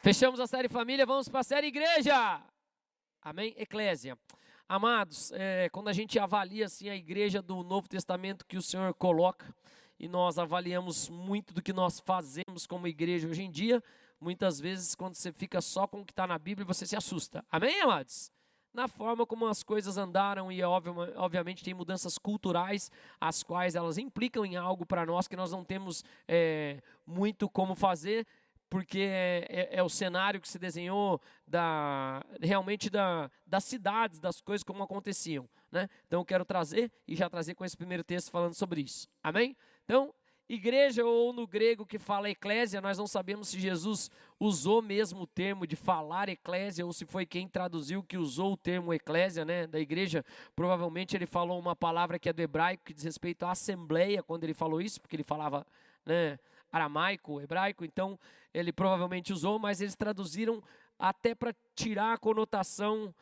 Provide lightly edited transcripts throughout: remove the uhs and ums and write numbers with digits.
Fechamos a série família, vamos para a série igreja. Amém? Eclésia. Amados, quando a gente avalia assim, a igreja do Novo Testamento que o Senhor coloca, e nós avaliamos muito do que nós fazemos como igreja hoje em dia, muitas vezes quando você fica só com o que está na Bíblia, você se assusta. Amém, amados? Na forma como as coisas andaram, e obviamente tem mudanças culturais, as quais elas implicam em algo para nós que nós não temos muito como fazer, porque é o cenário que se desenhou realmente das cidades, das coisas como aconteciam, né? Então eu quero trazer, e já trazer com esse primeiro texto falando sobre isso, amém? Então, igreja, ou no grego que fala eclésia, nós não sabemos se Jesus usou mesmo o termo de falar eclésia, ou se foi quem traduziu que usou o termo eclésia, né, da igreja. Provavelmente ele falou uma palavra que é do hebraico, que diz respeito à assembleia, quando ele falou isso, porque ele falava, né, aramaico, hebraico, então ele provavelmente usou, mas eles traduziram até para tirar a conotação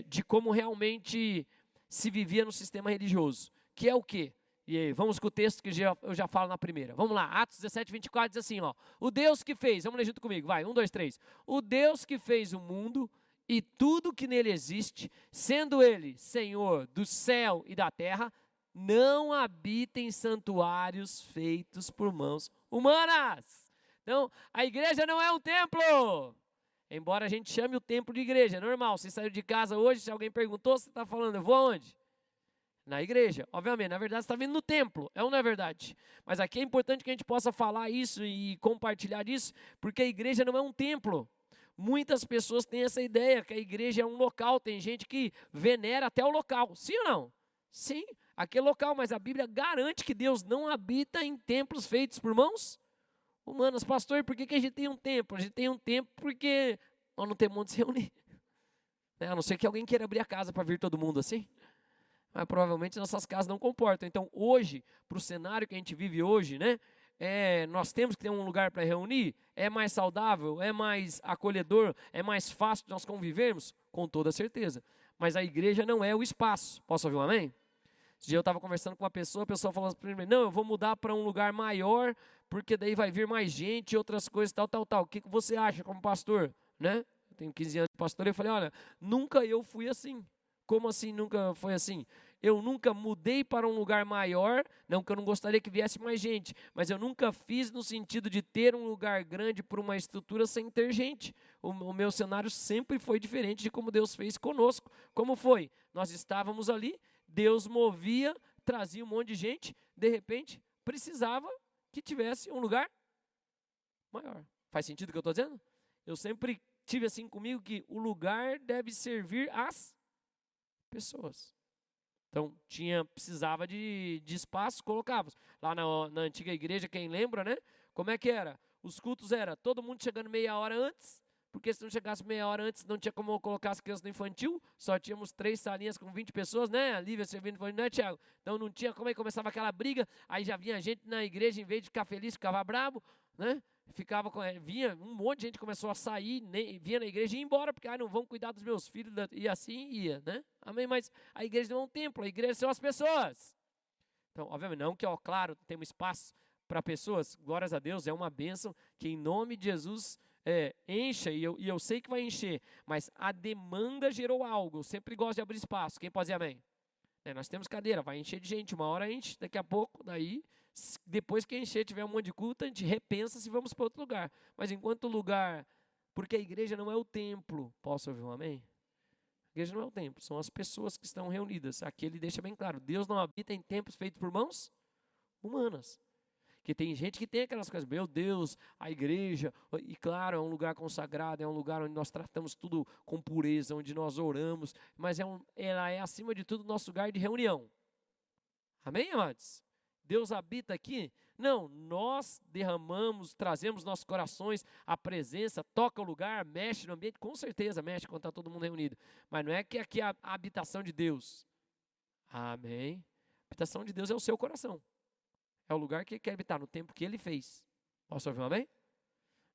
de como realmente se vivia no sistema religioso, que é o quê? E aí, vamos com o texto que eu já falo na primeira. Vamos lá, Atos 17, 24 diz assim, ó. O Deus que fez, vamos ler junto comigo, vai, 1, 2, 3. O Deus que fez o mundo e tudo que nele existe, sendo ele Senhor do céu e da terra, não habita em santuários feitos por mãos humanas. Então, a igreja não é um templo. Embora a gente chame o templo de igreja, é normal. Você saiu de casa hoje, se alguém perguntou, você está falando, eu vou aonde? Na igreja, obviamente. Na verdade, você está vindo no templo, é ou não é verdade? Mas aqui é importante que a gente possa falar isso e compartilhar isso, porque a igreja não é um templo. Muitas pessoas têm essa ideia que a igreja é um local. Tem gente que venera até o local. Sim ou não? Sim, aquele local, mas a Bíblia garante que Deus não habita em templos feitos por mãos humanas. Pastor, por que a gente tem um templo? A gente tem um templo porque nós não temos onde se reunir. A não ser que alguém queira abrir a casa para vir todo mundo assim. Mas provavelmente nossas casas não comportam. Então hoje, para o cenário que a gente vive hoje, né? Nós temos que ter um lugar para reunir. É mais saudável, é mais acolhedor, é mais fácil de nós convivermos? Com toda certeza. Mas a igreja não é o espaço. Posso ouvir um amém? Esse dia eu estava conversando com uma pessoa, a pessoa falou para mim, não, eu vou mudar para um lugar maior, porque daí vai vir mais gente, outras coisas, tal. O que você acha como pastor? Né? Eu tenho 15 anos de pastor, e eu falei, olha, nunca eu fui assim. Como assim nunca foi assim? Eu nunca mudei para um lugar maior, não que eu não gostaria que viesse mais gente, mas eu nunca fiz no sentido de ter um lugar grande por uma estrutura sem ter gente. O meu cenário sempre foi diferente de como Deus fez conosco. Como foi? Nós estávamos ali, Deus movia, trazia um monte de gente, de repente precisava que tivesse um lugar maior. Faz sentido o que eu estou dizendo? Eu sempre tive assim comigo que o lugar deve servir às pessoas. Então, precisava de espaço, colocávamos. Lá na antiga igreja, quem lembra, né? Como é que era? Os cultos era todo mundo chegando meia hora antes, porque se não chegasse meia hora antes, não tinha como colocar as crianças no infantil, só tínhamos 3 salinhas com 20 pessoas, né? A Lívia servindo infantil, né, Tiago? Então não tinha como, aí começava aquela briga, aí já vinha gente na igreja, em vez de ficar feliz, ficava bravo, né? Vinha um monte de gente, começou a sair, vinha na igreja e ia embora, porque não vão cuidar dos meus filhos, e assim ia, né? Amém? Mas a igreja não é um templo, a igreja são as pessoas. Então, obviamente, não que, claro, temos espaço para pessoas, glórias a Deus, é uma bênção, que em nome de Jesus encha, e eu sei que vai encher, mas a demanda gerou algo. Eu sempre gosto de abrir espaço, quem pode dizer amém? Nós temos cadeira, vai encher de gente, uma hora enche, daqui a pouco, daí... Depois que encher, tiver um monte de culto, a gente repensa se vamos para outro lugar. Mas enquanto o lugar, porque a igreja não é o templo, posso ouvir um amém? A igreja não é o templo, são as pessoas que estão reunidas. Aqui ele deixa bem claro, Deus não habita em templos feitos por mãos humanas. Que tem gente que tem aquelas coisas, meu Deus, a igreja, e claro, é um lugar consagrado, é um lugar onde nós tratamos tudo com pureza, onde nós oramos, mas ela é acima de tudo nosso lugar de reunião. Amém, amados? Deus habita aqui? Não, nós derramamos, trazemos nossos corações, a presença, toca o lugar, mexe no ambiente, com certeza mexe quando está todo mundo reunido. Mas não é que aqui é a habitação de Deus. Amém? A habitação de Deus é o seu coração. É o lugar que ele quer habitar, no tempo que ele fez. Posso ouvir um amém?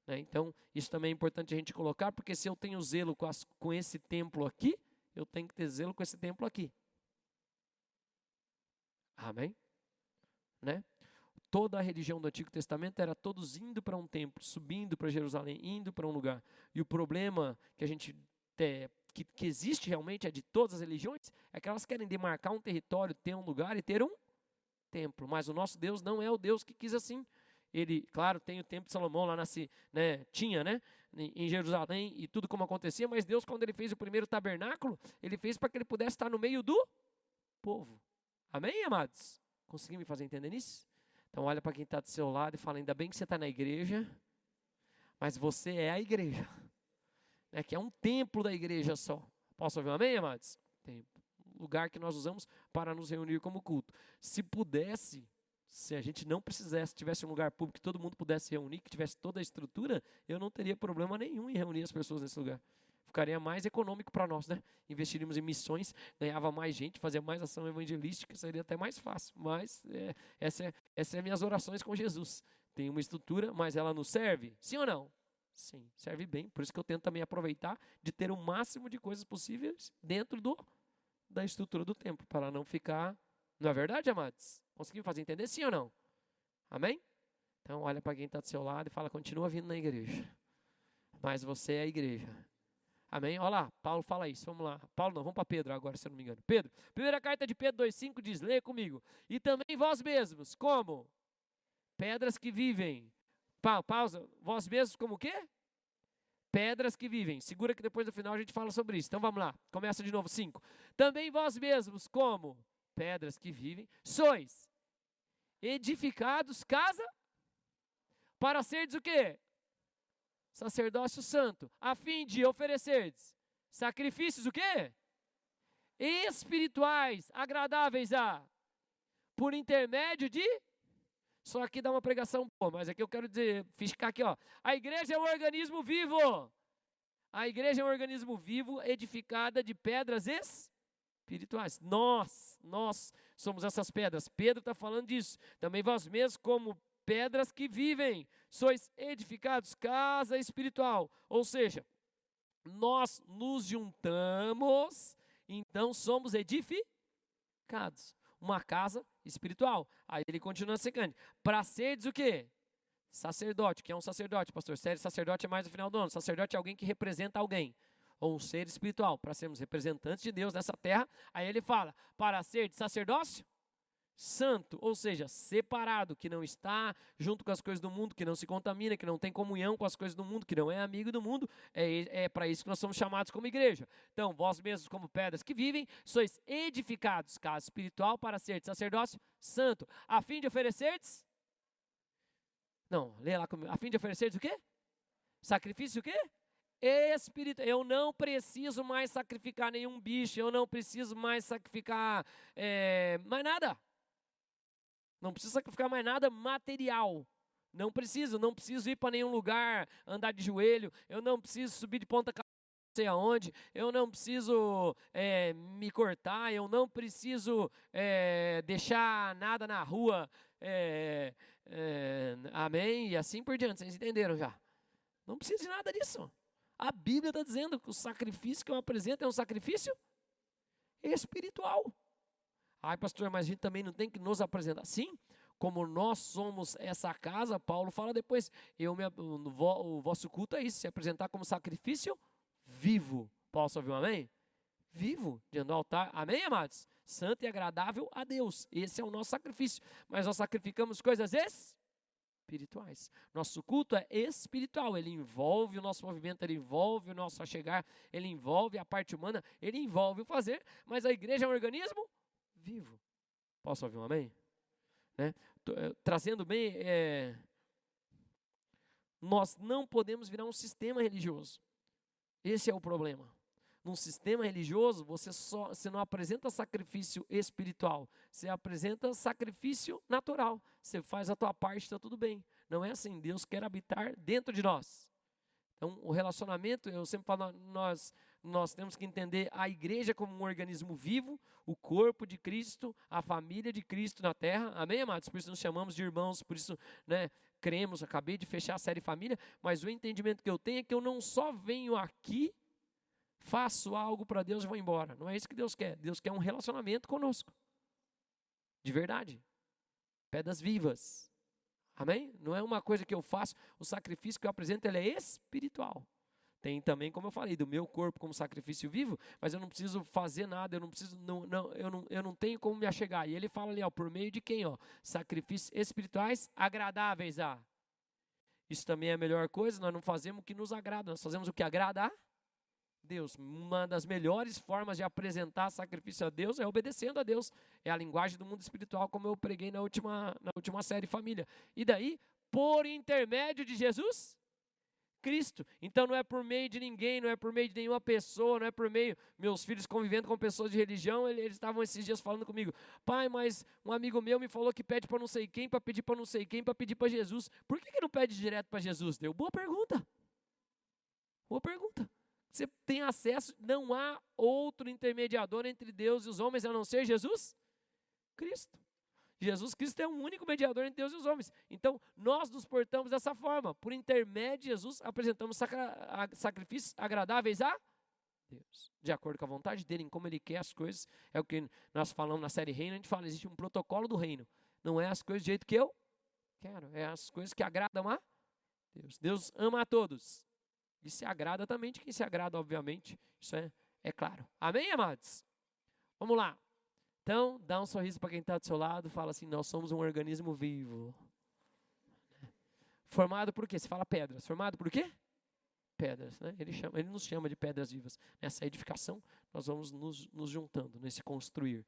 Então, isso também é importante a gente colocar, porque se eu tenho zelo com esse templo aqui, eu tenho que ter zelo com esse templo aqui. Amém? Toda a religião do Antigo Testamento era todos indo para um templo, subindo para Jerusalém, indo para um lugar. E o problema que a gente que existe realmente é de todas as religiões, é que elas querem demarcar um território, ter um lugar e ter um templo. Mas o nosso Deus não é o Deus que quis assim. Ele, claro, tem o templo de Salomão lá tinha, em Jerusalém e tudo como acontecia, mas Deus, quando ele fez o primeiro tabernáculo, ele fez para que ele pudesse estar no meio do povo. Amém, amados? Conseguiu me fazer entender nisso? Então olha para quem está do seu lado e fala, ainda bem que você está na igreja, mas você é a igreja. Que é um templo da igreja só. Posso ouvir um amém, amados? Templo. Lugar que nós usamos para nos reunir como culto. Se pudesse, se a gente não precisasse, tivesse um lugar público que todo mundo pudesse reunir, que tivesse toda a estrutura, eu não teria problema nenhum em reunir as pessoas nesse lugar. Ficaria mais econômico para nós, Investiríamos em missões, ganhava mais gente, fazia mais ação evangelística, seria até mais fácil. Mas essa é minhas orações com Jesus. Tem uma estrutura, mas ela nos serve? Sim ou não? Sim, serve bem. Por isso que eu tento também aproveitar de ter o máximo de coisas possíveis dentro da estrutura do templo, para não ficar... Não é verdade, amados? Conseguiu fazer entender? Sim ou não? Amém? Então olha para quem está do seu lado e fala, continua vindo na igreja. Mas você é a igreja. Amém? Olha lá, Paulo fala isso, vamos lá. Paulo não, vamos para Pedro agora, se eu não me engano. Pedro, primeira carta de Pedro 2,5 diz, leia comigo. E também vós mesmos, como? Pedras que vivem. Pausa, vós mesmos como o quê? Pedras que vivem. Segura que depois no final a gente fala sobre isso. Então vamos lá, começa de novo, 5. Também vós mesmos, como? Pedras que vivem, sois edificados, casa, para serdes o quê? Sacerdócio santo, a fim de oferecerdes sacrifícios o quê? Espirituais, agradáveis por intermédio de... Só aqui dá uma pregação boa, mas aqui eu quero dizer, ficar aqui, ó. A igreja é um organismo vivo. A igreja é um organismo vivo, edificada de pedras espirituais. Nós somos essas pedras. Pedro está falando disso. Também vós mesmos como pedras que vivem, sois edificados, casa espiritual. Ou seja, nós nos juntamos, então somos edificados. Uma casa espiritual. Aí ele continua secando. Para seres o quê? Sacerdote. Que é um sacerdote, pastor? Sério, sacerdote é mais no final do ano. Sacerdote é alguém que representa alguém. Ou um ser espiritual. Para sermos representantes de Deus nessa terra. Aí ele fala, para ser de sacerdócio santo, ou seja, separado, que não está junto com as coisas do mundo, que não se contamina, que não tem comunhão com as coisas do mundo, que não é amigo do mundo. É para isso que nós somos chamados como igreja. Então, vós mesmos como pedras que vivem, sois edificados, casa espiritual, para ser de sacerdócio santo, a fim de oferecerdes... Não, lê lá comigo. A fim de oferecerdes o quê? Sacrifício o quê? Espírito. Eu não preciso mais sacrificar nenhum bicho, eu não preciso mais sacrificar mais nada. Não preciso sacrificar mais nada material. Não preciso ir para nenhum lugar, andar de joelho. Eu não preciso subir de ponta cabeça, não sei aonde. Eu não preciso me cortar. Eu não preciso deixar nada na rua. Amém? E assim por diante. Vocês entenderam já? Não precisa de nada disso. A Bíblia está dizendo que o sacrifício que eu apresento é um sacrifício espiritual. Ai, pastor, mas a gente também não tem que nos apresentar assim? Como nós somos essa casa, Paulo fala depois, o vosso culto é isso, se apresentar como sacrifício vivo. Posso ouvir um amém? Vivo, diante do altar. Amém, amados? Santo e agradável a Deus. Esse é o nosso sacrifício. Mas nós sacrificamos coisas espirituais. Nosso culto é espiritual, ele envolve o nosso movimento, ele envolve o nosso achegar, ele envolve a parte humana, ele envolve o fazer, mas a igreja é um organismo vivo. Posso ouvir um amém? Trazendo bem, nós não podemos virar um sistema religioso. Esse é o problema. Num sistema religioso, você não apresenta sacrifício espiritual, você apresenta sacrifício natural. Você faz a tua parte, está tudo bem. Não é assim, Deus quer habitar dentro de nós. Então, o relacionamento, eu sempre falo, nós temos que entender a igreja como um organismo vivo, o corpo de Cristo, a família de Cristo na terra. Amém, amados? Por isso nos chamamos de irmãos, por isso, cremos. Acabei de fechar a série família, mas o entendimento que eu tenho é que eu não só venho aqui, faço algo para Deus e vou embora. Não é isso que Deus quer. Deus quer um relacionamento conosco. De verdade. Pedras vivas. Amém? Não é uma coisa que eu faço, o sacrifício que eu apresento, ele é espiritual. Tem também, como eu falei, do meu corpo como sacrifício vivo, mas eu não preciso fazer nada, eu não tenho como me achegar. E ele fala ali, ó, por meio de quem? Ó, sacrifícios espirituais agradáveis a. Isso também é a melhor coisa, nós não fazemos o que nos agrada, nós fazemos o que agrada a Deus. Uma das melhores formas de apresentar sacrifício a Deus é obedecendo a Deus. É a linguagem do mundo espiritual, como eu preguei na última série Família. E daí, por intermédio de Jesus Cristo. Então não é por meio de ninguém, não é por meio de nenhuma pessoa, não é por meio, meus filhos convivendo com pessoas de religião, eles estavam esses dias falando comigo, pai, mas um amigo meu me falou que pede para não sei quem, para pedir para não sei quem, para pedir para Jesus. Por que não pede direto para Jesus? Deu boa pergunta. Boa pergunta. Você tem acesso, não há outro intermediador entre Deus e os homens a não ser Jesus Cristo. Jesus Cristo é o único mediador entre Deus e os homens. Então, nós nos portamos dessa forma. Por intermédio de Jesus, apresentamos sacrifícios agradáveis a Deus. De acordo com a vontade dele, em como ele quer as coisas. É o que nós falamos na série Reino, a gente fala, existe um protocolo do reino. Não é as coisas do jeito que eu quero, é as coisas que agradam a Deus. Deus ama a todos. E se agrada também de quem se agrada, obviamente. Isso é claro. Amém, amados? Vamos lá. Então, dá um sorriso para quem está do seu lado, fala assim, nós somos um organismo vivo. Formado por quê? Você fala pedras. Formado por quê? Pedras, né? Ele nos chama de pedras vivas. Nessa edificação, nós vamos nos juntando, nesse construir.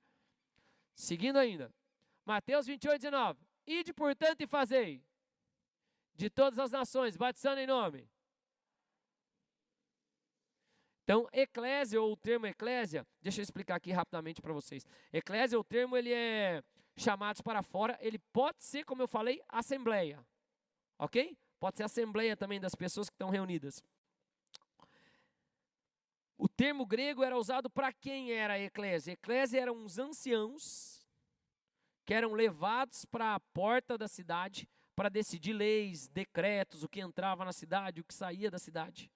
Seguindo ainda. Mateus 28:19. Ide, portanto, e fazei de todas as nações, batizando em nome. Então, eclésia, ou o termo eclésia, deixa eu explicar aqui rapidamente para vocês. Eclésia, o termo, ele é chamados para fora, ele pode ser, como eu falei, assembleia, ok? Pode ser assembleia também das pessoas que estão reunidas. O termo grego era usado para quem era a eclésia? Eclésia eram uns anciãos que eram levados para a porta da cidade para decidir leis, decretos, o que entrava na cidade, o que saía da cidade.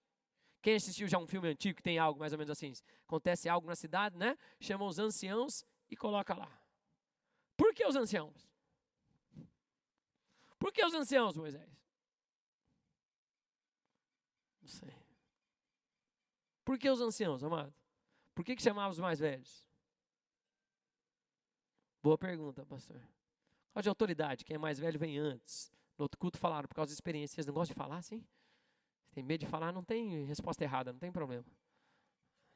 Quem assistiu já um filme antigo que tem algo mais ou menos assim, acontece algo na cidade, né? Chama os anciãos e coloca lá. Por que os anciãos? Por que os anciãos, Moisés? Não sei. Por que os anciãos, amado? Por que chamava os mais velhos? Boa pergunta, pastor. Por causa de autoridade, quem é mais velho vem antes. No outro culto falaram, por causa de experiência. Vocês não gostam de falar assim? Tem medo de falar, não tem resposta errada, não tem problema.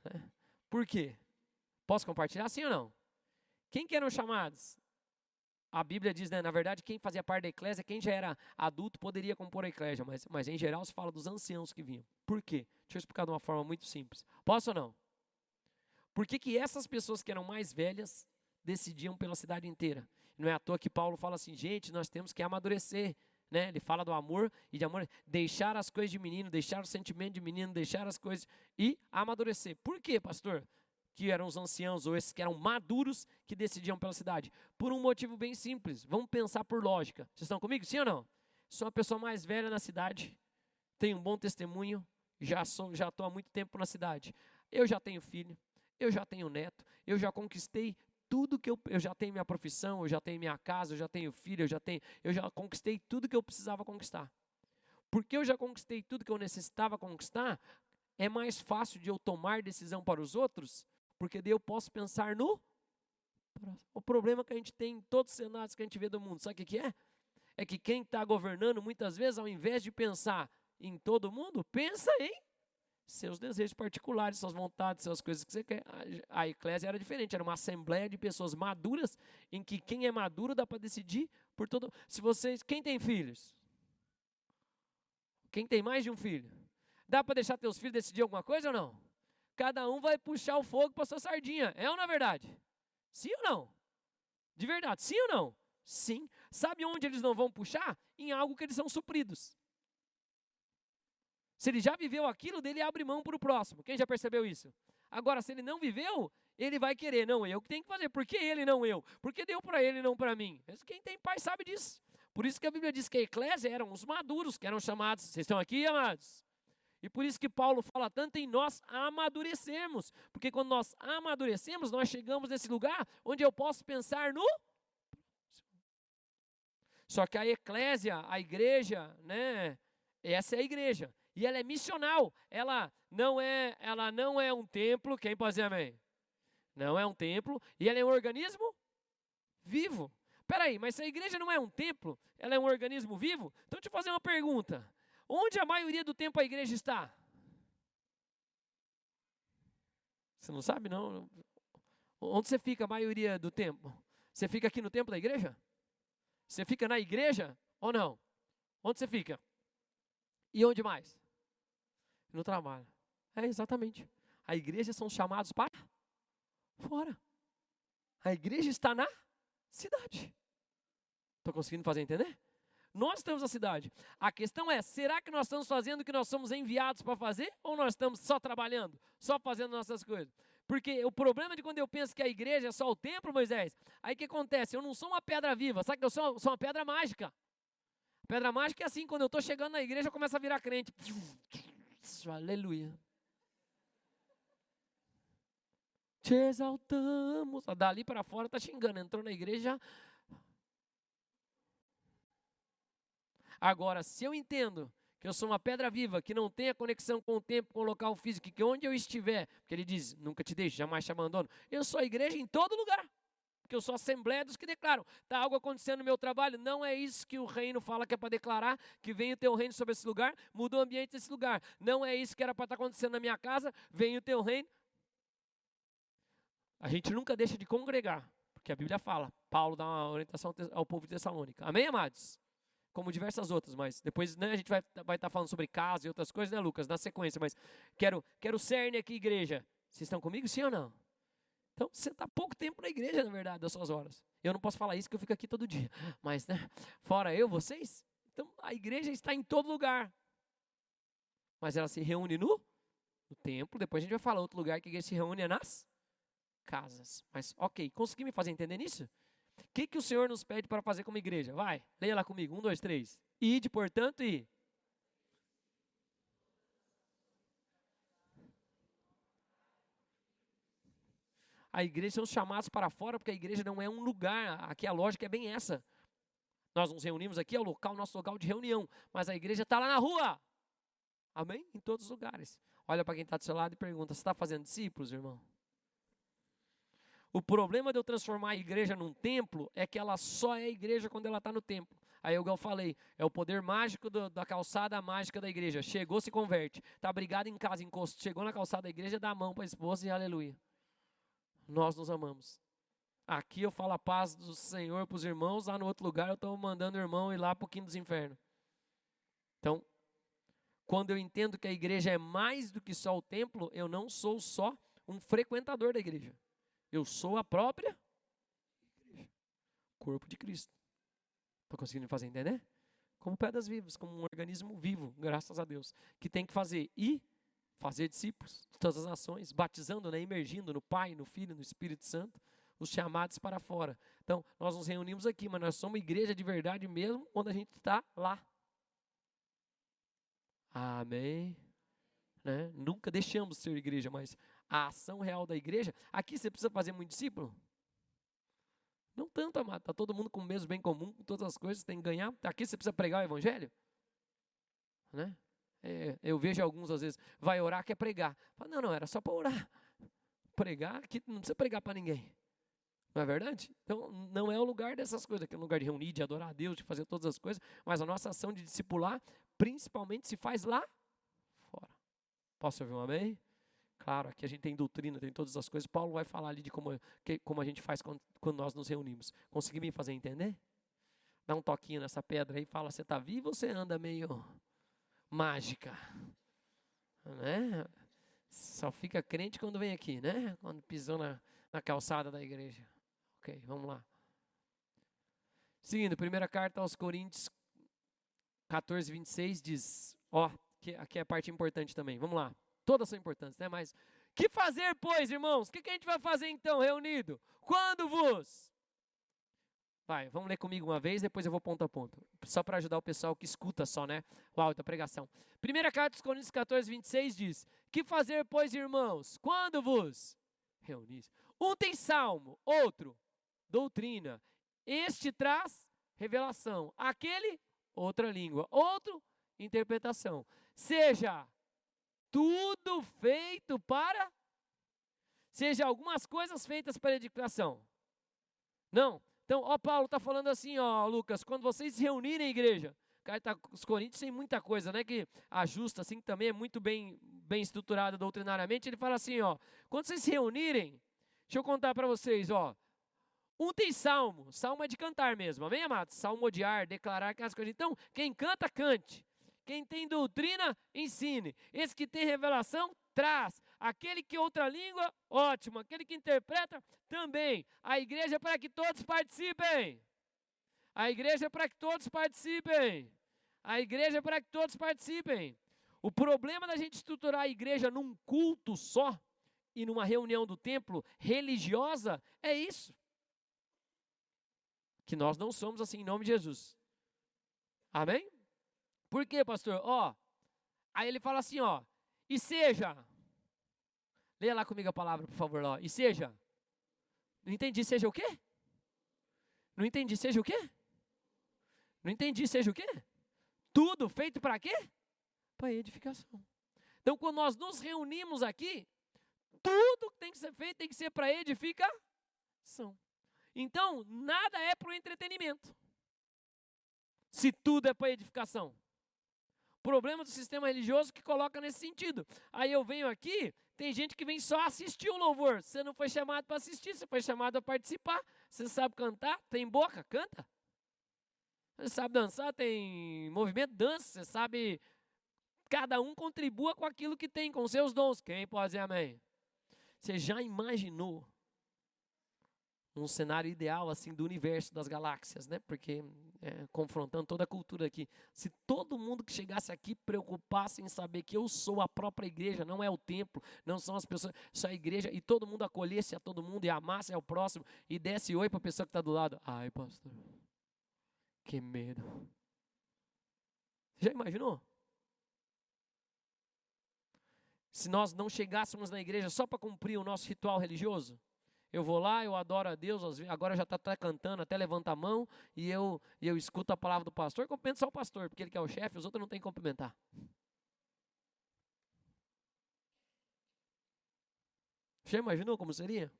Né? Por quê? Posso compartilhar, sim ou não? Quem que eram chamados? A Bíblia diz, né, na verdade, quem fazia parte da eclésia, quem já era adulto, poderia compor a eclésia, mas em geral se fala dos anciãos que vinham. Por quê? Deixa eu explicar de uma forma muito simples. Posso ou não? Por que essas pessoas que eram mais velhas decidiam pela cidade inteira? Não é à toa que Paulo fala assim, gente, nós temos que amadurecer. Né? Ele fala do amor e de amor, deixar as coisas de menino, deixar o sentimento de menino, deixar as coisas e amadurecer. Por quê, pastor? Que eram os anciãos ou esses que eram maduros que decidiam pela cidade. Por um motivo bem simples. Vamos pensar por lógica. Vocês estão comigo? Sim ou não? Sou uma pessoa mais velha na cidade, tenho um bom testemunho, já estou há muito tempo na cidade. Eu já tenho filho, eu já tenho neto, eu já conquistei tudo que eu já tenho minha profissão, eu já tenho minha casa, eu já tenho filho, eu já conquistei tudo que eu precisava conquistar. Porque eu já conquistei tudo que eu necessitava conquistar, é mais fácil de eu tomar decisão para os outros, porque daí eu posso pensar no próximo. O problema que a gente tem em todos os cenários que a gente vê do mundo, sabe o que é? É que quem está governando, muitas vezes, ao invés de pensar em todo mundo, pensa em seus desejos particulares, suas vontades, suas coisas que você quer. A eclésia era diferente, era uma assembleia de pessoas maduras, em que quem é maduro dá para decidir por todo. Quem tem filhos? Quem tem mais de um filho? Dá para deixar teus filhos decidir alguma coisa ou não? Cada um vai puxar o fogo para sua sardinha, é ou não é verdade? Sim ou não? De verdade, sim ou não? Sim. Sabe onde eles não vão puxar? Em algo que eles são supridos. Se ele já viveu aquilo, dele abre mão para o próximo. Quem já percebeu isso? Agora, se ele não viveu, ele vai querer. Não, eu que tenho que fazer. Por que ele, não eu? Por que deu para ele e não para mim? Quem tem pai sabe disso. Por isso que a Bíblia diz que a eclésia eram os maduros, que eram chamados. Vocês estão aqui, amados? E por isso que Paulo fala tanto em nós amadurecermos. Porque quando nós amadurecemos, nós chegamos nesse lugar onde eu posso pensar no... Só que a eclésia, a igreja, né? Essa é a igreja. E ela é missional. Ela não é um templo. Quem pode dizer amém? Não é um templo. E ela é um organismo vivo. Peraí, mas se a igreja não é um templo, ela é um organismo vivo? Então deixa eu fazer uma pergunta. Onde a maioria do tempo a igreja está? Você não sabe, não? Onde você fica a maioria do tempo? Você fica aqui no templo da igreja? Você fica na igreja ou não? Onde você fica? E onde mais? No trabalho. É, exatamente. A igreja são chamados para fora. A igreja está na cidade. Estou conseguindo fazer entender? Nós estamos na cidade. A questão é, será que nós estamos fazendo o que nós somos enviados para fazer? Ou nós estamos só trabalhando, só fazendo nossas coisas? Porque o problema de quando eu penso que a igreja é só o templo, Moisés, aí o que acontece? Eu não sou uma pedra viva, sabe que eu sou uma pedra mágica. Pedra mágica é assim, quando eu estou chegando na igreja, eu começo a virar crente. Aleluia. Te exaltamos. Dali para fora está xingando, entrou na igreja. Agora, se eu entendo que eu sou uma pedra viva, que não tem a conexão com o tempo, com o local físico, que onde eu estiver, porque ele diz, nunca te deixo, jamais te abandono, eu sou a igreja em todo lugar, porque eu sou a assembleia dos que declaram. Está algo acontecendo no meu trabalho? Não é isso que o reino fala que é para declarar, que vem o teu reino sobre esse lugar, muda o ambiente desse lugar. Não é isso que era para estar acontecendo na minha casa, vem o teu reino. A gente nunca deixa de congregar, porque a Bíblia fala, Paulo dá uma orientação ao povo de Tessalônica. Amém, amados? Como diversas outras, mas depois, né, a gente vai estar falando sobre casa e outras coisas, né, Lucas, na sequência, mas quero o cerne aqui, igreja. Vocês estão comigo, sim ou não? Então, você está pouco tempo na igreja, na verdade, das suas horas. Eu não posso falar isso, que eu fico aqui todo dia, mas, né, fora eu, vocês, então, a igreja está em todo lugar, mas ela se reúne no templo, depois a gente vai falar outro lugar que a igreja se reúne é nas casas, mas, ok, consegui me fazer entender nisso? O que o Senhor nos pede para fazer como igreja? Vai, leia lá comigo, 1, 2, 3. Ide, portanto, e... A igreja são chamados para fora, porque a igreja não é um lugar, aqui a lógica é bem essa. Nós nos reunimos aqui, é o local, nosso local de reunião, mas a igreja está lá na rua. Amém? Em todos os lugares. Olha para quem está do seu lado e pergunta, você está fazendo discípulos, irmão? O problema de eu transformar a igreja num templo é que ela só é igreja quando ela está no templo. Aí eu falei, é o poder mágico da calçada mágica da igreja. Chegou, se converte. Está brigado em casa, encosto. Chegou na calçada da igreja, dá a mão para a esposa e aleluia. Nós nos amamos. Aqui eu falo a paz do Senhor para os irmãos, lá no outro lugar eu estou mandando o irmão ir lá para o quinto dos infernos. Então, quando eu entendo que a igreja é mais do que só o templo, eu não sou só um frequentador da igreja. Eu sou a própria igreja, corpo de Cristo. Estou conseguindo me fazer entender? Como pedras vivas, como um organismo vivo, graças a Deus, que tem que fazer e fazer discípulos de todas as nações, batizando, né, imergindo no Pai, no Filho, no Espírito Santo, os chamados para fora. Então, nós nos reunimos aqui, mas nós somos igreja de verdade mesmo, quando a gente está lá. Amém? Né? Nunca deixamos de ser igreja, mas a ação real da igreja, aqui você precisa fazer muito discípulo? Não tanto, amado, está todo mundo com o mesmo bem comum, com todas as coisas, tem que ganhar, aqui você precisa pregar o evangelho? Né? Eu vejo alguns às vezes, vai orar, quer pregar. Fala, não, era só para orar. Pregar, aqui não precisa pregar para ninguém. Não é verdade? Então, não é o lugar dessas coisas, que é o lugar de reunir, de adorar a Deus, de fazer todas as coisas, mas a nossa ação de discipular, principalmente, se faz lá fora. Posso ouvir um amém? Claro, aqui a gente tem doutrina, tem todas as coisas. Paulo vai falar ali de como a gente faz quando nós nos reunimos. Consegui me fazer entender? Dá um toquinho nessa pedra aí e fala, você está vivo ou você anda meio mágica? Né? Só fica crente quando vem aqui, né? Quando pisou na calçada da igreja. Ok, vamos lá. Seguindo, primeira carta aos Coríntios 14, 26 diz, aqui é a parte importante também, vamos lá. Todas são importantes, né? Mas, que fazer, pois, irmãos? O que a gente vai fazer então, reunido? Quando vos... Vamos ler comigo uma vez, depois eu vou ponto a ponto. Só para ajudar o pessoal que escuta só, né? O áudio da pregação. Primeira carta dos Coríntios 14, 26 diz, que fazer, pois, irmãos? Quando vos reunis? Um tem salmo, outro doutrina. Este traz revelação. Aquele, outra língua. Outro, interpretação. Seja tudo feito para... Seja algumas coisas feitas para edificação. Não. Então, Paulo está falando assim, Lucas, quando vocês se reunirem, igreja, os Coríntios tem muita coisa, né, que ajusta, assim, que também é muito bem estruturada doutrinariamente. Ele fala assim, quando vocês se reunirem, deixa eu contar para vocês, um tem salmo é de cantar mesmo, amém, amados? Salmodiar, declarar aquelas coisas. Então, quem canta, cante. Quem tem doutrina, ensine. Esse que tem revelação, traz. Aquele que outra língua, ótimo. Aquele que interpreta, também. A igreja é para que todos participem. A igreja é para que todos participem. A igreja é para que todos participem. O problema da gente estruturar a igreja num culto só e numa reunião do templo religiosa é isso. Que nós não somos assim em nome de Jesus. Amém? Por quê, pastor? Aí ele fala assim, e seja... Leia lá comigo a palavra, por favor, e seja... Não entendi, seja o quê? Não entendi, seja o quê? Não entendi, seja o quê? Tudo feito para quê? Para edificação. Então, quando nós nos reunimos aqui, tudo que tem que ser feito tem que ser para edificação. Então, nada é para o entretenimento. Se tudo é para edificação. Problema do sistema religioso que coloca nesse sentido. Aí eu venho aqui, tem gente que vem só assistir o louvor. Você não foi chamado para assistir, você foi chamado a participar. Você sabe cantar, tem boca, canta. Você sabe dançar, tem movimento, dança. Você sabe, cada um contribua com aquilo que tem, com seus dons. Quem pode dizer amém? Você já imaginou um cenário ideal assim do universo, das galáxias, né? Porque confrontando toda a cultura aqui, se todo mundo que chegasse aqui preocupasse em saber que eu sou a própria igreja, não é o templo, não são as pessoas, só a igreja, e todo mundo acolhesse a todo mundo e amasse ao próximo e desse oi para a pessoa que está do lado. Ai, pastor, que medo. Já imaginou? Se nós não chegássemos na igreja só para cumprir o nosso ritual religioso? Eu vou lá, eu adoro a Deus, agora já está até cantando, até levanta a mão, e eu escuto a palavra do pastor, cumprimento só o pastor, porque ele que é o chefe, os outros não tem que cumprimentar. Já imaginou como seria?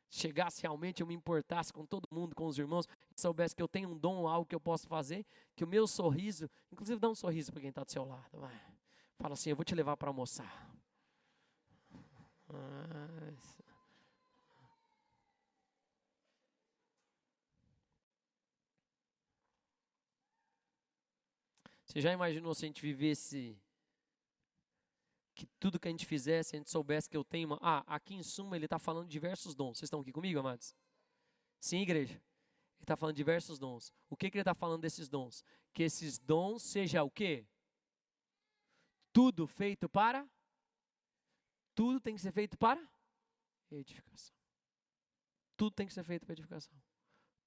Se chegasse realmente, eu me importasse com todo mundo, com os irmãos, e soubesse que eu tenho um dom, algo que eu posso fazer, que o meu sorriso, inclusive dá um sorriso para quem está do seu lado, vai. Fala assim, eu vou te levar para almoçar. Você já imaginou se a gente vivesse, que tudo que a gente fizesse, a gente soubesse que eu tenho uma... aqui em suma ele está falando de diversos dons. Vocês estão aqui comigo, amados? Sim, igreja. Ele está falando de diversos dons. O que ele está falando desses dons? Que esses dons seja o quê? Tudo feito para... Tudo tem que ser feito para edificação. Tudo tem que ser feito para edificação.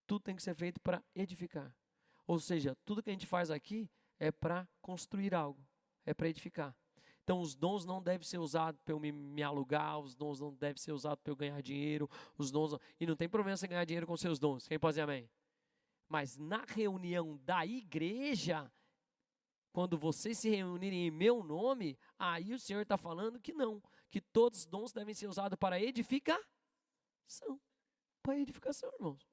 Tudo tem que ser feito para edificar. Ou seja, tudo que a gente faz aqui é para construir algo, é para edificar. Então os dons não devem ser usados para eu me alugar, os dons não devem ser usados para eu ganhar dinheiro, os dons e não tem problema você ganhar dinheiro com seus dons, quem pode dizer amém? Mas na reunião da igreja, quando vocês se reunirem em meu nome, aí o Senhor está falando que não, que todos os dons devem ser usados para edificação. Para edificação, irmãos.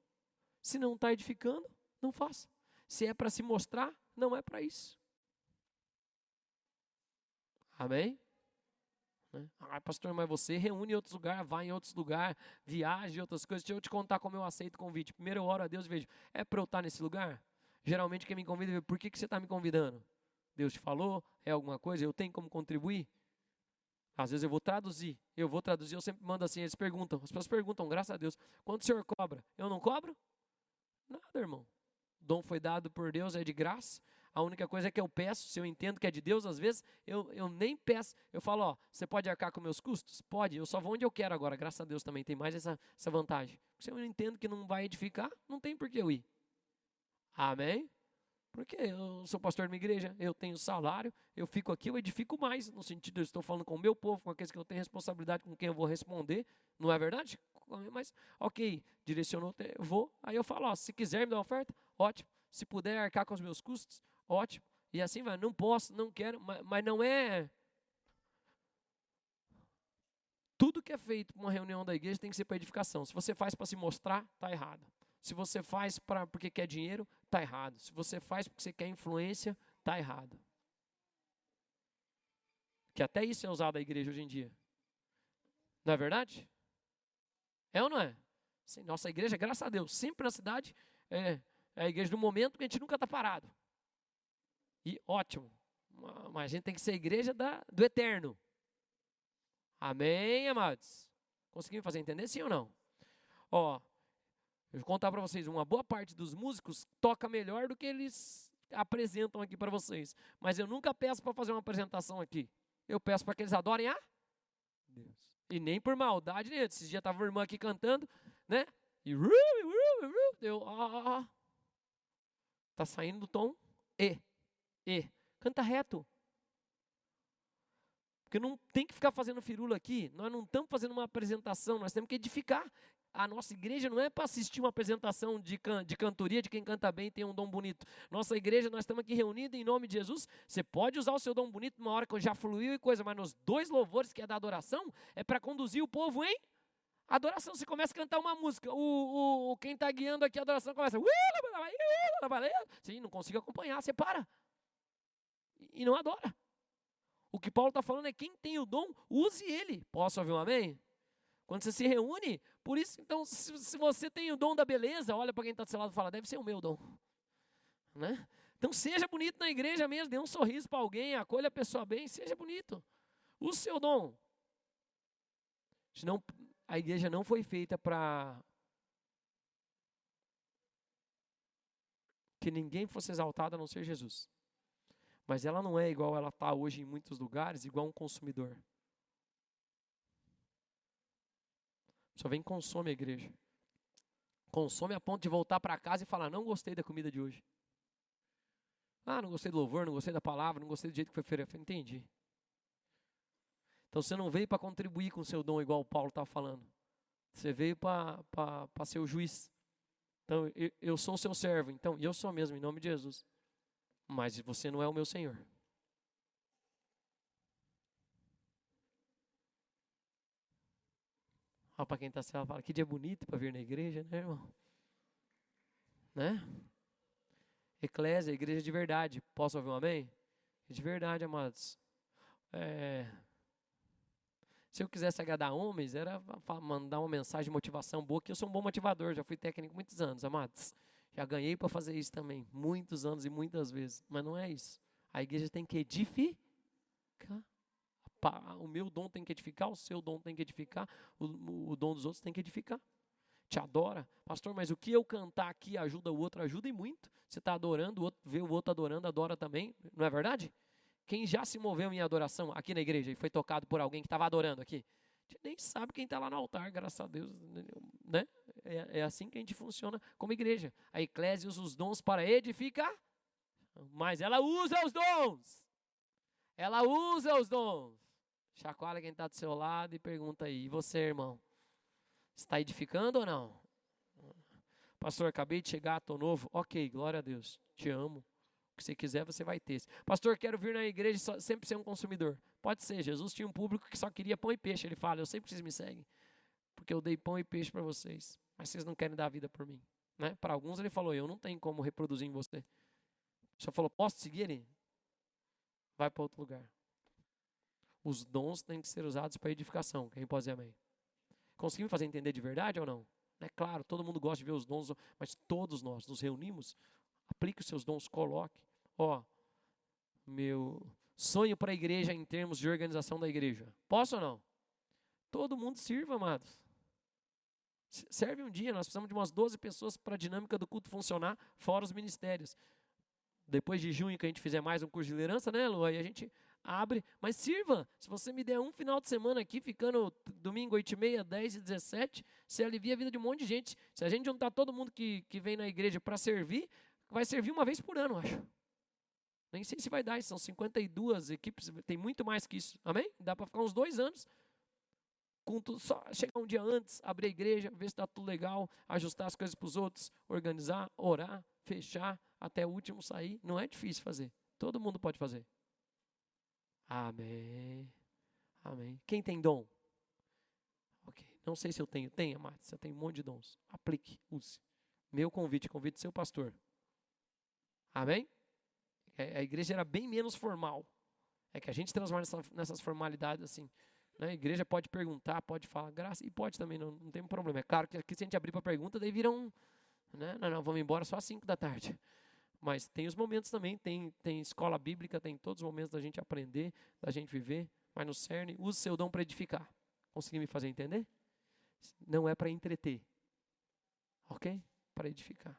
Se não está edificando, não faça. Se é para se mostrar, não é para isso. Amém? Pastor, mas você reúne em outros lugares, vai em outros lugares, viaja em outras coisas. Deixa eu te contar como eu aceito o convite. Primeiro eu oro a Deus e vejo, é para eu estar nesse lugar? Geralmente quem me convida, por que você está me convidando? Deus te falou? É alguma coisa? Eu tenho como contribuir? Às vezes eu vou traduzir, eu sempre mando assim, eles perguntam, as pessoas perguntam, graças a Deus, quanto o senhor cobra? Eu não cobro? Nada, irmão. O dom foi dado por Deus, é de graça. A única coisa é que eu peço, se eu entendo que é de Deus, às vezes eu nem peço. Eu falo, você pode arcar com meus custos? Pode, eu só vou onde eu quero agora, graças a Deus também, tem mais essa vantagem. Se eu entendo que não vai edificar, não tem por que eu ir. Amém? Porque eu sou pastor de uma igreja, eu tenho salário, eu fico aqui, eu edifico mais, no sentido, eu estou falando com o meu povo, com aqueles que eu tenho responsabilidade, com quem eu vou responder, não é verdade? Mas, ok, direcionou, eu vou, aí eu falo, se quiser me dar uma oferta, ótimo, Se puder arcar com os meus custos, ótimo. E assim vai, não posso, não quero, mas não é... Tudo que é feito para uma reunião da igreja tem que ser para edificação. Se você faz para se mostrar, está errado. Se você faz porque quer dinheiro, está errado. Se você faz porque você quer influência, está errado. Que até isso é usado na igreja hoje em dia. Não é verdade? É ou não é? Sim, nossa igreja, graças a Deus, sempre na cidade, é a igreja do momento que a gente nunca está parado. E ótimo. Mas a gente tem que ser a igreja do eterno. Amém, amados? Conseguiram fazer entender, sim ou não? Ó, eu vou contar para vocês, uma boa parte dos músicos toca melhor do que eles apresentam aqui para vocês. Mas eu nunca peço para fazer uma apresentação aqui. Eu peço para que eles adorem a Deus. E nem por maldade, né? Esses dias estava a irmã aqui cantando, né? E eu, tá saindo do tom E. Canta reto. Porque não tem que ficar fazendo firula aqui. Nós não estamos fazendo uma apresentação, nós temos que edificar. A nossa igreja não é para assistir uma apresentação de cantoria de quem canta bem e tem um dom bonito. Nossa igreja, nós estamos aqui reunidos em nome de Jesus. Você pode usar o seu dom bonito numa hora que já fluiu e coisa, mas nos 2 louvores que é da adoração, é para conduzir o povo em adoração. Você começa a cantar uma música, quem está guiando aqui a adoração começa... Sim, não consigo acompanhar, você para. E não adora. O que Paulo está falando é quem tem o dom, use ele. Posso ouvir um amém? Quando você se reúne, por isso, então, se você tem o dom da beleza, olha para quem está do seu lado e fala, deve ser o meu dom. Né? Então, seja bonito na igreja mesmo, dê um sorriso para alguém, acolha a pessoa bem, seja bonito. Use o seu dom. Senão, a igreja não foi feita para que ninguém fosse exaltado a não ser Jesus. Mas ela não é igual ela está hoje em muitos lugares, igual um consumidor. Só vem e consome a igreja. Consome a ponto de voltar para casa e falar, não gostei da comida de hoje. Ah, não gostei do louvor, não gostei da palavra, não gostei do jeito que foi feito. Entendi. Então você não veio para contribuir com o seu dom, igual o Paulo estava falando. Você veio para ser o juiz. Então, eu sou o seu servo. Então, e eu sou mesmo, em nome de Jesus. Mas você não é o meu Senhor. Olha para quem está sendo, fala, que dia bonito para vir na igreja, né, irmão? Né? Eclésia, igreja de verdade. Posso ouvir um amém? De verdade, amados. Se eu quisesse agradar homens, era mandar uma mensagem de motivação boa, que eu sou um bom motivador, já fui técnico muitos anos, amados. Já ganhei para fazer isso também, muitos anos e muitas vezes. Mas não é isso. A igreja tem que edificar. O meu dom tem que edificar, o seu dom tem que edificar, o dom dos outros tem que edificar. Te adora. Pastor, mas o que eu cantar aqui ajuda o outro? Ajuda e muito. Você está adorando, o outro, vê o outro adorando, adora também. Não é verdade? Quem já se moveu em adoração aqui na igreja e foi tocado por alguém que estava adorando aqui? A gente nem sabe quem está lá no altar, graças a Deus. Né? É assim que a gente funciona como igreja. A eclésia usa os dons para edificar, mas ela usa os dons. Ela usa os dons. Chacoalha quem está do seu lado e pergunta aí, e você, irmão? Está edificando ou não? Pastor, acabei de chegar, estou novo. Ok, glória a Deus, te amo. O que você quiser, você vai ter. Pastor, quero vir na igreja e sempre ser um consumidor. Pode ser, Jesus tinha um público que só queria pão e peixe. Ele fala, eu sei que vocês me seguem, porque eu dei pão e peixe para vocês, mas vocês não querem dar a vida por mim. Né? Para alguns ele falou, eu não tenho como reproduzir em você. O senhor falou, posso seguir ele? Vai para outro lugar. Os dons têm que ser usados para edificação. Quem pode dizer amém? Conseguimos fazer entender de verdade ou não? É claro, todo mundo gosta de ver os dons, mas todos nós nos reunimos, aplique os seus dons, coloque. Meu sonho para a igreja em termos de organização da igreja. Posso ou não? Todo mundo sirva, amados. Serve um dia, nós precisamos de umas 12 pessoas para a dinâmica do culto funcionar, fora os ministérios. Depois de junho que a gente fizer mais um curso de liderança, né, Lu? Aí a gente abre, mas sirva. Se você me der um final de semana aqui, ficando domingo 8h30, 10 e 17, você alivia a vida de um monte de gente. Se a gente juntar todo mundo que vem na igreja para servir, vai servir uma vez por ano, acho. Nem sei se vai dar, são 52 equipes, tem muito mais que isso. Amém? Dá para ficar uns 2 anos. Só chegar um dia antes, abrir a igreja, ver se está tudo legal, ajustar as coisas para os outros, organizar, orar, fechar, até o último sair. Não é difícil fazer. Todo mundo pode fazer. Amém. Amém. Quem tem dom? Ok. Não sei se eu tenho. Tenha, Matos. Você tem um monte de dons. Aplique, use. Meu convite, convite seu pastor. Amém? A igreja era bem menos formal. É que a gente transforma nessas formalidades assim. Né? A igreja pode perguntar, pode falar graça, e pode também, não tem problema. É claro que aqui se a gente abrir para pergunta, daí vira um... Né? Não, vamos embora só às 5 da tarde. Mas tem os momentos também, tem escola bíblica, tem todos os momentos da gente aprender, da gente viver. Mas no cerne, use seu dom para edificar. Consegui me fazer entender? Não é para entreter. Ok? Para edificar.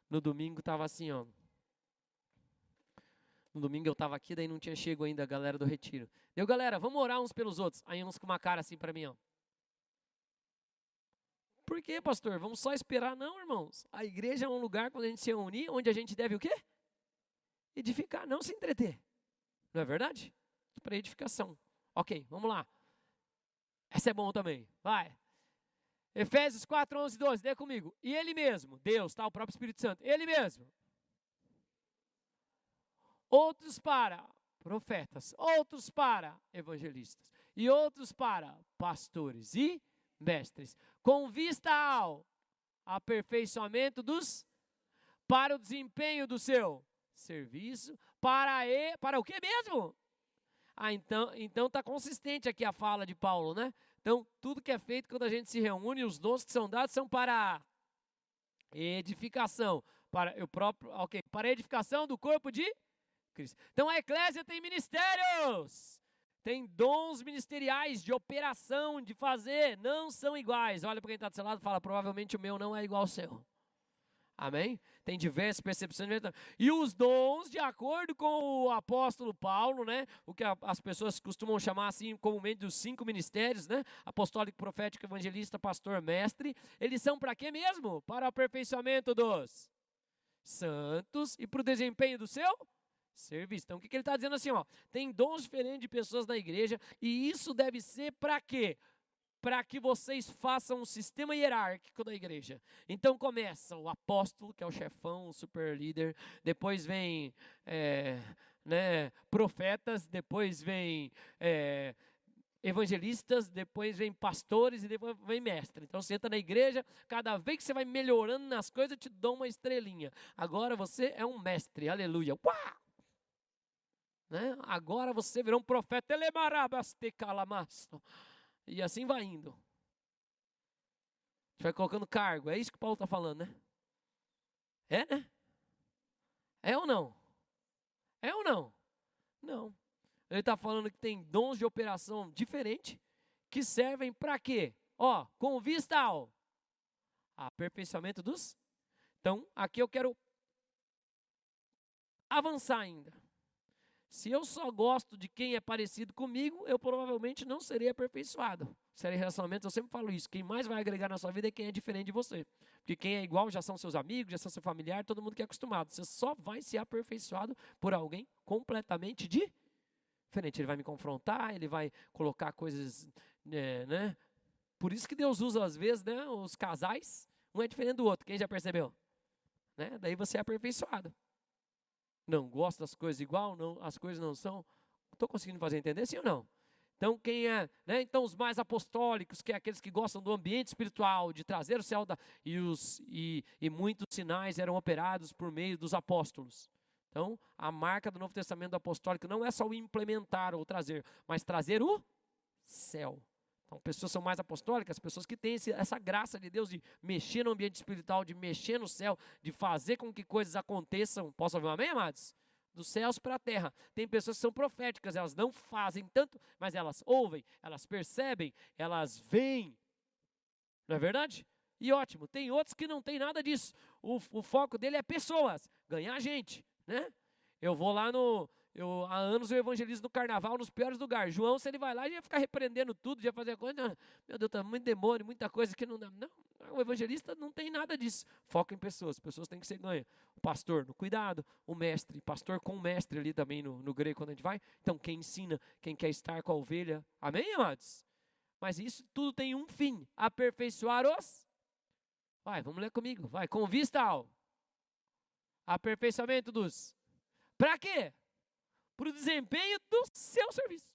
No domingo estava assim, ó. No domingo eu estava aqui, daí não tinha chego ainda a galera do retiro. Deu, galera, vamos orar uns pelos outros. Aí uns com uma cara assim para mim, ó. Por quê, pastor? Vamos só esperar? Não, irmãos. A igreja é um lugar, quando a gente se reunir, onde a gente deve o quê? Edificar, não se entreter. Não é verdade? Para edificação. Ok, vamos lá. Essa é bom também. Vai. Efésios 4, 11, 12. Lê comigo. E ele mesmo, Deus, tá? O próprio Espírito Santo. Ele mesmo. Outros para profetas. Outros para evangelistas. E outros para pastores e mestres. Com vista ao aperfeiçoamento para o desempenho do seu serviço. Para o que mesmo? Então está consistente aqui a fala de Paulo, né? Então, tudo que é feito quando a gente se reúne, os dons que são dados são para edificação, para a edificação do corpo de Cristo. Então, a eclésia tem ministérios, tem dons ministeriais de operação, de fazer, não são iguais. Olha para quem está do seu lado e fala, provavelmente o meu não é igual ao seu. Amém? Tem diversas percepções. E os dons, de acordo com o apóstolo Paulo, né? O que as pessoas costumam chamar assim comumente dos 5 ministérios, né? Apostólico, profético, evangelista, pastor, mestre. Eles são para quê mesmo? Para o aperfeiçoamento dos santos e para o desempenho do seu serviço. Então, o que ele está dizendo assim, ó? Tem dons diferentes de pessoas na igreja e isso deve ser para quê? Para que vocês façam um sistema hierárquico da igreja. Então começa o apóstolo, que é o chefão, o super líder, depois vem profetas, depois vem evangelistas, depois vem pastores e depois vem mestre. Então você entra na igreja, cada vez que você vai melhorando nas coisas, eu te dou uma estrelinha. Agora você é um mestre, aleluia. Uau! Né? Agora você virou um profeta. E assim vai indo. A gente vai colocando cargo. É isso que Paulo está falando, né? É, né? É ou não? É ou não? Não. Ele está falando que tem dons de operação diferentes que servem para quê? Ó, com vista ao aperfeiçoamento dos... Então, aqui eu quero avançar ainda. Se eu só gosto de quem é parecido comigo, eu provavelmente não serei aperfeiçoado. Serei relacionamento, eu sempre falo isso. Quem mais vai agregar na sua vida é quem é diferente de você. Porque quem é igual já são seus amigos, já são seu familiar, todo mundo que é acostumado. Você só vai ser aperfeiçoado por alguém completamente diferente. Ele vai me confrontar, ele vai colocar coisas, né? Por isso que Deus usa às vezes, né, os casais, um é diferente do outro. Quem já percebeu? Né? Daí você é aperfeiçoado. Não gosta das coisas igual, não, as coisas não são. Estou conseguindo fazer entender, sim ou não? Então, quem é, né? Então, os mais apostólicos, que é aqueles que gostam do ambiente espiritual, de trazer o céu e muitos sinais eram operados por meio dos apóstolos. Então, a marca do Novo Testamento apostólico não é só o implementar ou trazer, mas trazer o céu. Então, pessoas são mais apostólicas, pessoas que têm essa graça de Deus de mexer no ambiente espiritual, de mexer no céu, de fazer com que coisas aconteçam. Posso ouvir um amém, amados? Dos céus para a terra. Tem pessoas que são proféticas, elas não fazem tanto, mas elas ouvem, elas percebem, elas veem. Não é verdade? E ótimo, tem outros que não tem nada disso. O foco dele é pessoas, ganhar gente, né? Eu vou lá há anos eu evangelizo no carnaval, nos piores lugares. João, se ele vai lá, já ia ficar repreendendo tudo, já ia fazer coisa. Não, meu Deus, tá muito demônio, muita coisa que não dá. Não, o evangelista não tem nada disso. Foca em pessoas têm que ser ganhas. O pastor, no cuidado. O mestre, pastor com mestre ali também no grego quando a gente vai. Então, quem ensina, quem quer estar com a ovelha. Amém, amados? Mas isso tudo tem um fim, aperfeiçoar os... Vai, vamos ler comigo. Vai, com vista ao Aperfeiçoamento dos. Para quê? Para o desempenho do seu serviço.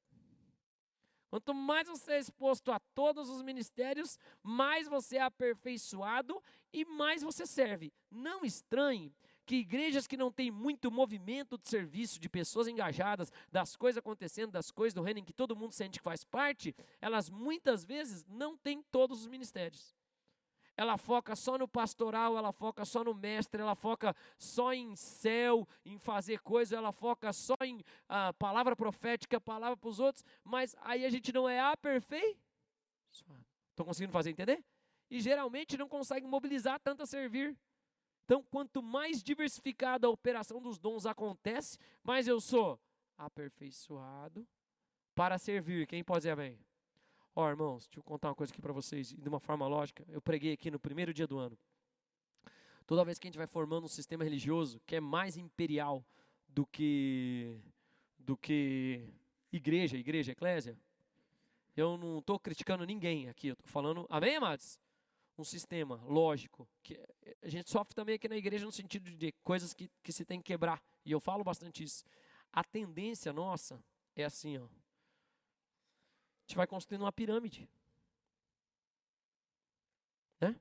Quanto mais você é exposto a todos os ministérios, mais você é aperfeiçoado e mais você serve. Não estranhe que igrejas que não têm muito movimento de serviço, de pessoas engajadas, das coisas acontecendo, das coisas do reino em que todo mundo sente que faz parte, elas muitas vezes não têm todos os ministérios. Ela foca só no pastoral, ela foca só no mestre, ela foca só em céu, em fazer coisa, ela foca só em palavra profética, palavra para os outros, mas aí a gente não é aperfeiçoado. Estou conseguindo fazer entender? E geralmente não consegue mobilizar tanto a servir. Então, quanto mais diversificada a operação dos dons acontece, mais eu sou aperfeiçoado para servir. Quem pode dizer amém? Ó, irmãos, deixa eu contar uma coisa aqui para vocês, de uma forma lógica. Eu preguei aqui no primeiro dia do ano. Toda vez que a gente vai formando um sistema religioso que é mais imperial do que igreja, eclésia, eu não estou criticando ninguém aqui, eu estou falando, amém, amados? Um sistema lógico, que a gente sofre também aqui na igreja no sentido de coisas que se tem que quebrar, e eu falo bastante isso. A tendência nossa é assim, ó. A gente vai construindo uma pirâmide, né?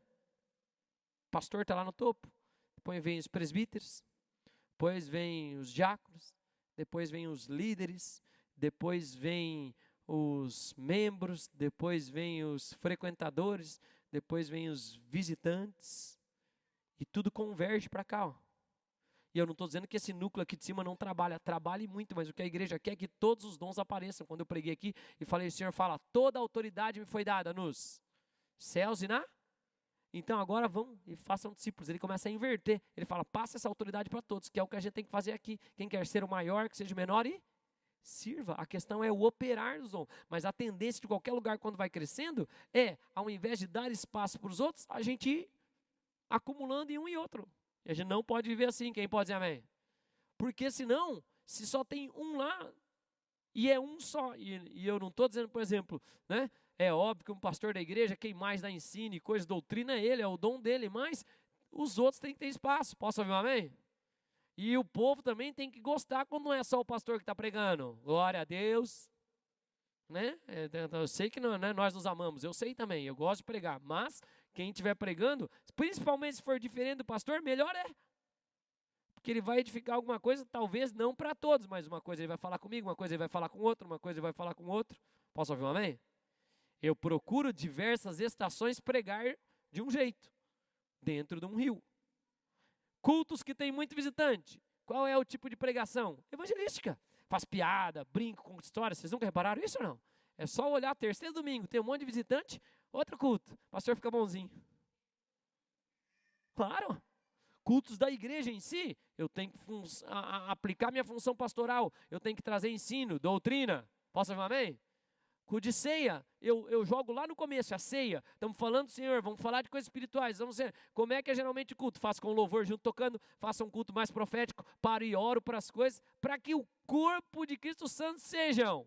O pastor está lá no topo, depois vem os presbíteros, depois vem os diáconos, depois vem os líderes, depois vem os membros, depois vem os frequentadores, depois vem os visitantes, e tudo converge para cá, ó. E eu não estou dizendo que esse núcleo aqui de cima não trabalhe muito, mas o que a igreja quer é que todos os dons apareçam. Quando eu preguei aqui e falei, o Senhor fala, toda a autoridade me foi dada nos céus e na... Então agora vão e façam discípulos. Ele começa a inverter, ele fala, passa essa autoridade para todos, que é o que a gente tem que fazer aqui. Quem quer ser o maior, que seja o menor e sirva. A questão é o operar dos dons. Mas a tendência de qualquer lugar quando vai crescendo é, ao invés de dar espaço para os outros, a gente ir acumulando em um e outro. E a gente não pode viver assim, quem pode dizer amém? Porque senão, se só tem um lá, e é um só, e eu não estou dizendo, por exemplo, né? É óbvio que um pastor da igreja, quem mais dá ensino e coisa, doutrina é ele, é o dom dele, mas os outros têm que ter espaço. Posso ouvir um amém? E o povo também tem que gostar quando não é só o pastor que está pregando. Glória a Deus. Né? Eu sei que não, né? Nós nos amamos, eu sei também, eu gosto de pregar, mas quem estiver pregando, principalmente se for diferente do pastor, melhor é. Porque ele vai edificar alguma coisa, talvez não para todos, mas uma coisa ele vai falar comigo, uma coisa ele vai falar com outro, uma coisa ele vai falar com outro. Posso ouvir um amém? Eu procuro diversas estações pregar de um jeito, dentro de um rio. Cultos que tem muito visitante. Qual é o tipo de pregação? Evangelística. Faz piada, brinco com história. Vocês nunca repararam isso ou não? É só olhar terceiro domingo, tem um monte de visitante, outro culto. O pastor fica bonzinho. Claro. Cultos da igreja em si, eu tenho que aplicar minha função pastoral. Eu tenho que trazer ensino, doutrina. Posso falar amém? Culto de ceia, eu jogo lá no começo, a ceia. Estamos falando do Senhor, vamos falar de coisas espirituais. Vamos ver como é que é geralmente o culto. Faço com louvor junto tocando, faço um culto mais profético, paro e oro para as coisas, para que o corpo de Cristo Santo sejam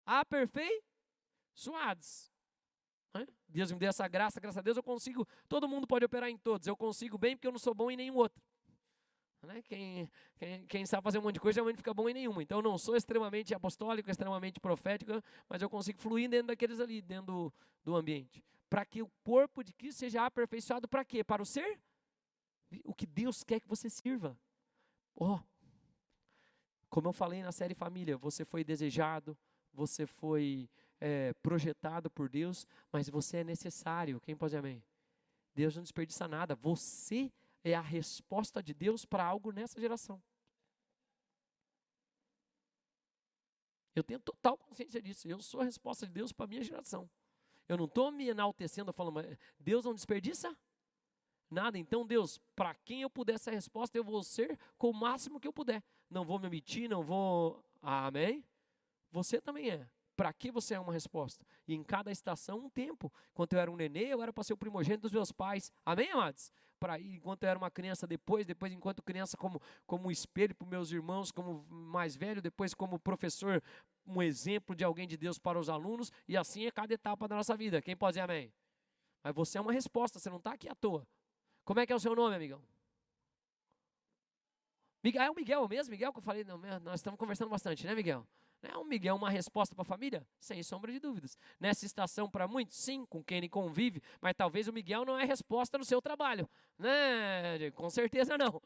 aperfeiçoados. Deus me deu essa graça, graças a Deus eu consigo, todo mundo pode operar em todos, eu consigo bem porque eu não sou bom em nenhum outro. Né? Quem sabe fazer um monte de coisa, geralmente fica bom em nenhuma. Então eu não sou extremamente apostólico, extremamente profético, mas eu consigo fluir dentro daqueles ali, dentro do ambiente. Para que o corpo de Cristo seja aperfeiçoado para quê? Para o ser? O que Deus quer que você sirva. Como eu falei na série Família, você foi desejado, você foi projetado por Deus, mas você é necessário. Quem pode dizer amém? Deus não desperdiça nada. Você é a resposta de Deus para algo nessa geração. Eu tenho total consciência disso. Eu sou a resposta de Deus para a minha geração. Eu não estou me enaltecendo, falando, mas Deus não desperdiça nada. Então, Deus, para quem eu puder essa resposta, eu vou ser com o máximo que eu puder. Não vou me omitir, não vou... Amém? Você também é. Para que você é uma resposta? E em cada estação, um tempo. Enquanto eu era um nenê, eu era para ser o primogênito dos meus pais. Amém, amados? Enquanto eu era uma criança, depois enquanto criança, como um espelho para os meus irmãos, como mais velho, depois como professor, um exemplo de alguém de Deus para os alunos, e assim é cada etapa da nossa vida. Quem pode dizer amém? Mas você é uma resposta, você não está aqui à toa. Como é que é o seu nome, amigão? É o Miguel mesmo, Miguel que eu falei, não, nós estamos conversando bastante, né, Miguel? É o Miguel uma resposta para a família? Sem sombra de dúvidas. Nessa estação para muitos, sim, com quem ele convive, mas talvez o Miguel não é resposta no seu trabalho, né? Com certeza não.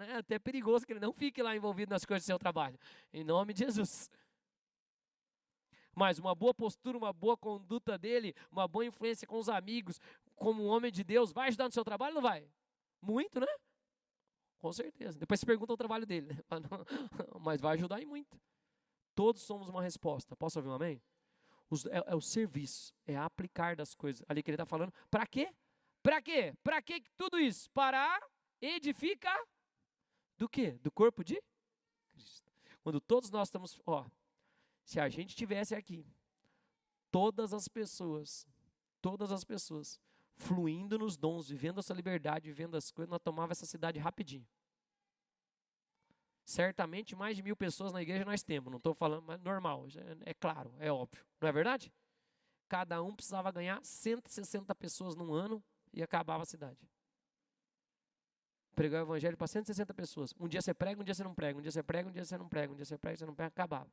É até perigoso que ele não fique lá envolvido nas coisas do seu trabalho. Em nome de Jesus. Mas uma boa postura, uma boa conduta dele, uma boa influência com os amigos, como um homem de Deus, vai ajudar no seu trabalho ou não vai? Muito, né? Com certeza. Depois se pergunta o trabalho dele, né? Mas vai ajudar em muito. Todos somos uma resposta. Posso ouvir um amém? É o serviço, é aplicar das coisas. Ali que ele está falando. Para quê? Para quê? Para que tudo isso? Para edificar do quê? Do corpo de Cristo. Quando todos nós estamos, se a gente tivesse aqui, todas as pessoas, fluindo nos dons, vivendo essa liberdade, vivendo as coisas, nós tomávamos essa cidade rapidinho. Certamente mais de 1000 pessoas na igreja nós temos, não estou falando, mas normal, é claro, é óbvio, não é verdade? Cada um precisava ganhar 160 pessoas num ano e acabava a cidade. Pregar o evangelho para 160 pessoas. Um dia você prega, um dia você não prega, um dia você prega, um dia você não prega, um dia você prega, você não prega, acabava.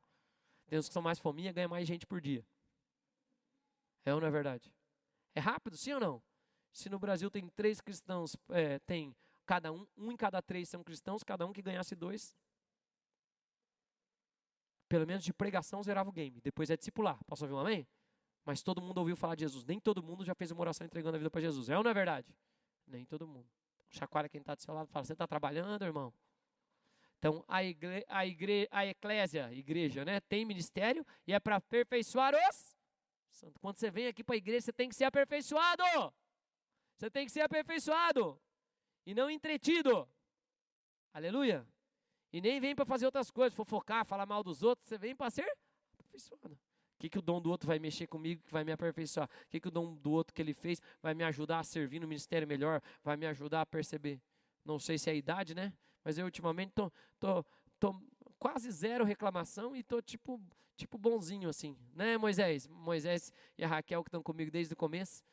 Tem uns que são mais fominha, ganha mais gente por dia. É ou não é verdade? É rápido, sim ou não? Se no Brasil tem 3 cristãos, tem cada um em cada 3 são cristãos, cada um que ganhasse 2, pelo menos de pregação zerava o game. Depois é discipular. Posso ouvir um amém? Mas todo mundo ouviu falar de Jesus. Nem todo mundo já fez uma oração entregando a vida para Jesus. É ou não é verdade? Nem todo mundo. Chacoalha quem está do seu lado e fala, você está trabalhando, irmão? Então, a eclésia, igreja, né, tem ministério e é para aperfeiçoar os santos. Quando você vem aqui para a igreja, você tem que ser aperfeiçoado. Você tem que ser aperfeiçoado e não entretido. Aleluia. E nem vem para fazer outras coisas, fofocar, falar mal dos outros. Você vem para ser aperfeiçoado. O que o dom do outro vai mexer comigo, que vai me aperfeiçoar? O que o dom do outro que ele fez vai me ajudar a servir no ministério melhor? Vai me ajudar a perceber? Não sei se é a idade, né? Mas eu ultimamente tô quase zero reclamação e tô tipo bonzinho assim, né, Moisés? Moisés e a Raquel que estão comigo desde o começo.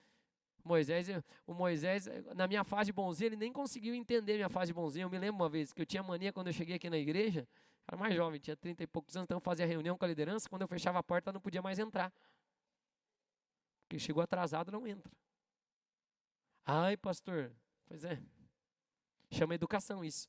O Moisés, na minha fase de bonzinho, ele nem conseguiu entender minha fase de bonzinho. Eu me lembro uma vez que eu tinha mania quando eu cheguei aqui na igreja, era mais jovem, tinha 30 e poucos anos, então eu fazia reunião com a liderança, quando eu fechava a porta, não podia mais entrar. Porque chegou atrasado, não entra. Ai, pastor, pois é, chama educação isso.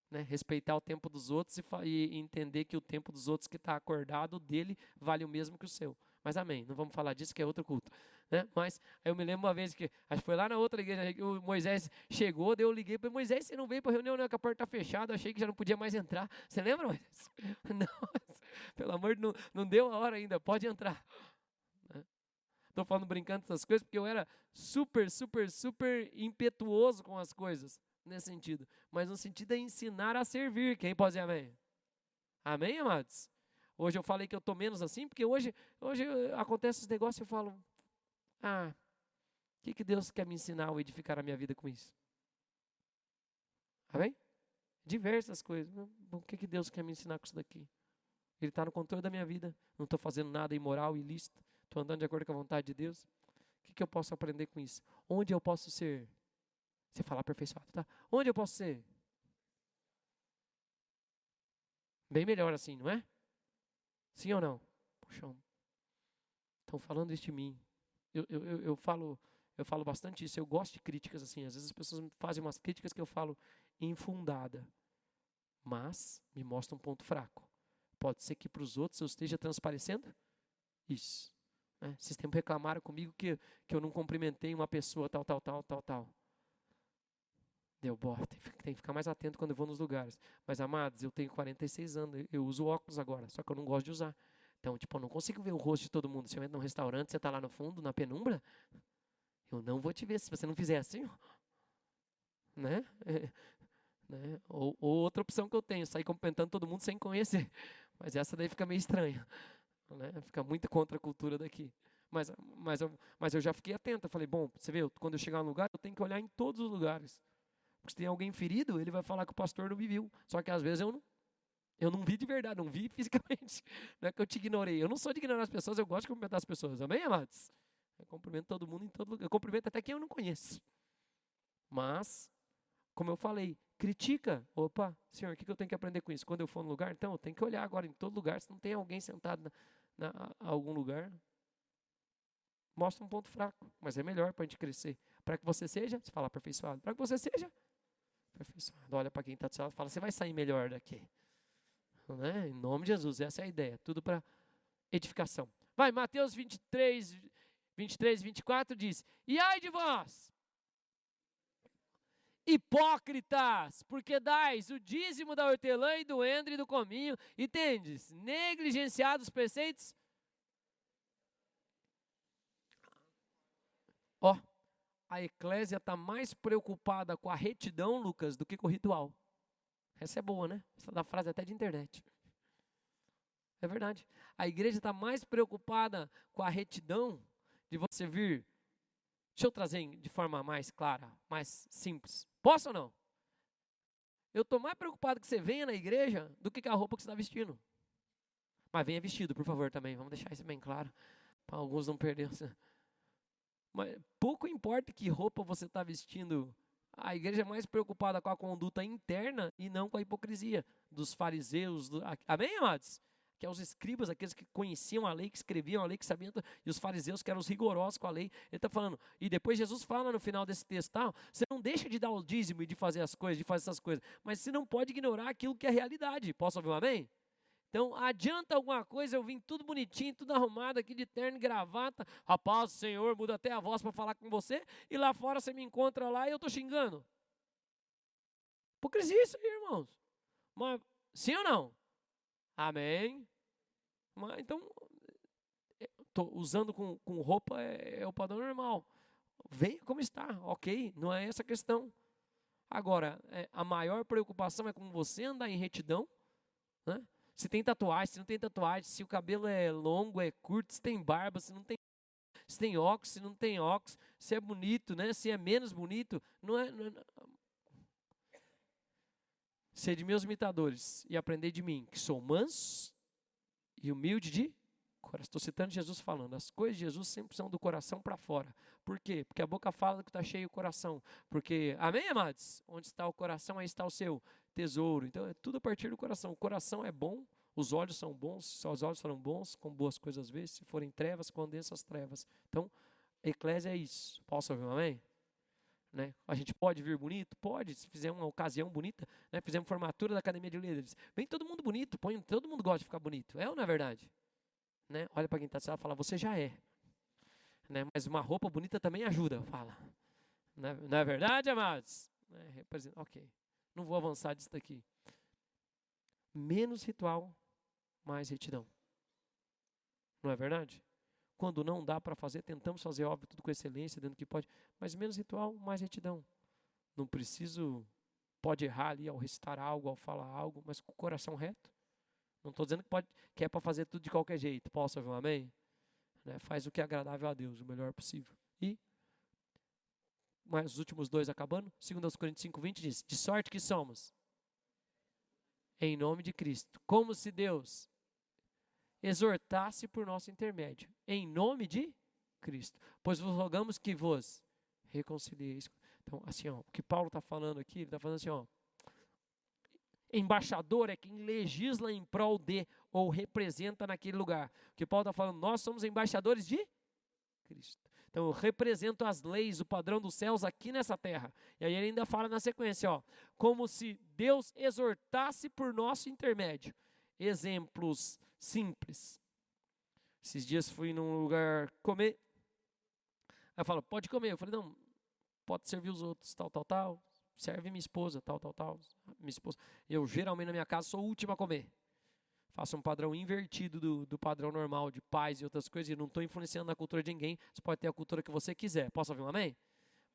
Né? Respeitar o tempo dos outros e entender que o tempo dos outros que está acordado dele vale o mesmo que o seu. Mas amém, não vamos falar disso que é outro culto. Né? Mas eu me lembro uma vez que, acho que foi lá na outra igreja, que o Moisés chegou, daí eu liguei para Moisés, você não veio para a reunião, não, que a porta está fechada, achei que já não podia mais entrar. Você lembra, Moisés? Não, pelo amor de Deus, não deu a hora ainda, pode entrar. Estou falando brincando dessas coisas, porque eu era super impetuoso com as coisas. Nesse sentido, mas no sentido é ensinar a servir. Quem pode dizer amém? Amém, amados? Hoje eu falei que eu estou menos assim, porque hoje acontece esse negócio e eu falo, o que Deus quer me ensinar ou edificar a minha vida com isso? Amém? Diversas coisas. O que Deus quer me ensinar com isso daqui? Ele está no controle da minha vida, não estou fazendo nada imoral, ilícito, estou andando de acordo com a vontade de Deus. O que eu posso aprender com isso? Onde eu posso ser? Você fala aperfeiçoado, tá? Onde eu posso ser? Bem melhor assim, não é? Sim ou não? Puxa, estão falando isso de mim. Eu falo bastante isso. Eu gosto de críticas assim. Às vezes as pessoas me fazem umas críticas que eu falo infundada, mas me mostra um ponto fraco. Pode ser que para os outros eu esteja transparecendo isso. Né? Esses tempos reclamaram comigo que eu não cumprimentei uma pessoa tal. Deu boa, tem que ficar mais atento quando eu vou nos lugares. Mas, amados, eu tenho 46 anos, eu uso óculos agora, só que eu não gosto de usar. Então, eu não consigo ver o rosto de todo mundo. Se eu entro num restaurante, você está lá no fundo, na penumbra, eu não vou te ver se você não fizer assim. Né? Né? Ou outra opção que eu tenho, sair cumprimentando todo mundo sem conhecer. Mas essa daí fica meio estranha. Né? Fica muito contra a cultura daqui. Mas eu já fiquei atento. Eu falei, bom, você vê, quando eu chegar no lugar, eu tenho que olhar em todos os lugares. Porque se tem alguém ferido, ele vai falar que o pastor não me viu. Só que às vezes eu não vi de verdade, não vi fisicamente. Não é que eu te ignorei. Eu não sou de ignorar as pessoas, eu gosto de cumprimentar as pessoas. Amém, amados? Eu cumprimento todo mundo em todo lugar. Eu cumprimento até quem eu não conheço. Mas, como eu falei, critica. Opa, Senhor, o que eu tenho que aprender com isso? Quando eu for no lugar, então eu tenho que olhar agora em todo lugar, se não tem alguém sentado em algum lugar. Mostra um ponto fraco, mas é melhor para a gente crescer. Para que você seja, você fala aperfeiçoado, para que você seja aperfeiçoado. Olha para quem está do seu lado e fala, você vai sair melhor daqui. Né? Em nome de Jesus, essa é a ideia. Tudo para edificação. Vai, Mateus 23, 24 diz, e ai de vós, hipócritas, porque dais o dízimo da hortelã e do endro e do cominho, e tendes negligenciado os preceitos. Ó, a eclésia está mais preocupada com a retidão, Lucas, do que com o ritual. Essa é boa, né? Essa da frase até de internet. É verdade. A igreja está mais preocupada com a retidão de você vir. Deixa eu trazer de forma mais clara, mais simples. Posso ou não? Eu estou mais preocupado que você venha na igreja do que com a roupa que você está vestindo. Mas venha vestido, por favor, também. Vamos deixar isso bem claro, para alguns não perderem. Mas pouco importa que roupa você está vestindo. A igreja é mais preocupada com a conduta interna e não com a hipocrisia dos fariseus. Amém, amados? Que é os escribas, aqueles que conheciam a lei, que escreviam a lei, que sabiam, e os fariseus que eram os rigorosos com a lei. Ele está falando, e depois Jesus fala no final desse texto, tá? Você não deixa de dar o dízimo e de fazer as coisas, de fazer essas coisas, mas você não pode ignorar aquilo que é realidade. Posso ouvir um amém? Então, adianta alguma coisa, eu vim tudo bonitinho, tudo arrumado aqui de terno e gravata, rapaz, Senhor, muda até a voz para falar com você, e lá fora você me encontra lá e eu estou xingando. Hipocrisia isso aí, irmãos. Mas, sim ou não? Amém. Mas, então, tô usando com roupa é o padrão normal. Venha como está, ok, não é essa a questão. Agora, a maior preocupação é com você andar em retidão, né? Se tem tatuagem, se não tem tatuagem, se o cabelo é longo, é curto, se tem barba, se não tem, se tem óculos, se não tem óculos, se é bonito, né? Se é menos bonito, não é. Sede meus imitadores e aprendei de mim, que sou manso e humilde de coração. Estou citando Jesus falando, as coisas de Jesus sempre são do coração para fora. Por quê? Porque a boca fala que está cheio o coração. Porque, amém, amados? Onde está o coração, aí está o seu tesouro. Então, é tudo a partir do coração. O coração é bom, os olhos são bons, se os olhos foram bons, com boas coisas às vezes, se forem trevas, condensa as trevas. Então, eclésia é isso. Posso ouvir um amém? Né? A gente pode vir bonito? Pode, se fizer uma ocasião bonita, né? Fizemos formatura da Academia de Líderes. Vem todo mundo bonito, todo mundo gosta de ficar bonito. É ou não é verdade? Né? Olha para quem está e fala, você já é. Né? Mas uma roupa bonita também ajuda, fala. Não é verdade, amados? Ok, não vou avançar disso daqui. Menos ritual, mais retidão. Não é verdade? Quando não dá para fazer, tentamos fazer, óbvio, tudo com excelência, dentro do que pode, mas menos ritual, mais retidão. Não preciso, pode errar ali ao recitar algo, ao falar algo, mas com o coração reto. Não estou dizendo que é para fazer tudo de qualquer jeito. Posso ouvir um amém? Né? Faz o que é agradável a Deus, o melhor possível. E, mais os últimos dois acabando, 2 Coríntios 5:20 diz, de sorte que somos, em nome de Cristo, como se Deus exortasse por nosso intermédio, em nome de Cristo. Pois vos rogamos que vos reconcilieis. Então, assim, ó, o que Paulo está falando aqui, ele está falando assim, ó, embaixador é quem legisla em prol de, ou representa naquele lugar. O que Paulo está falando, nós somos embaixadores de Cristo. Então, eu represento as leis, o padrão dos céus aqui nessa terra. E aí ele ainda fala na sequência, ó, como se Deus exortasse por nosso intermédio. Exemplos simples. Esses dias fui num lugar comer. Aí eu falo, pode comer. Eu falei, não, pode servir os outros, tal. Serve minha esposa, tal. Minha esposa. Eu geralmente na minha casa sou o último a comer. Faço um padrão invertido do padrão normal de pais e outras coisas. E não estou influenciando na cultura de ninguém. Você pode ter a cultura que você quiser. Posso ouvir um amém?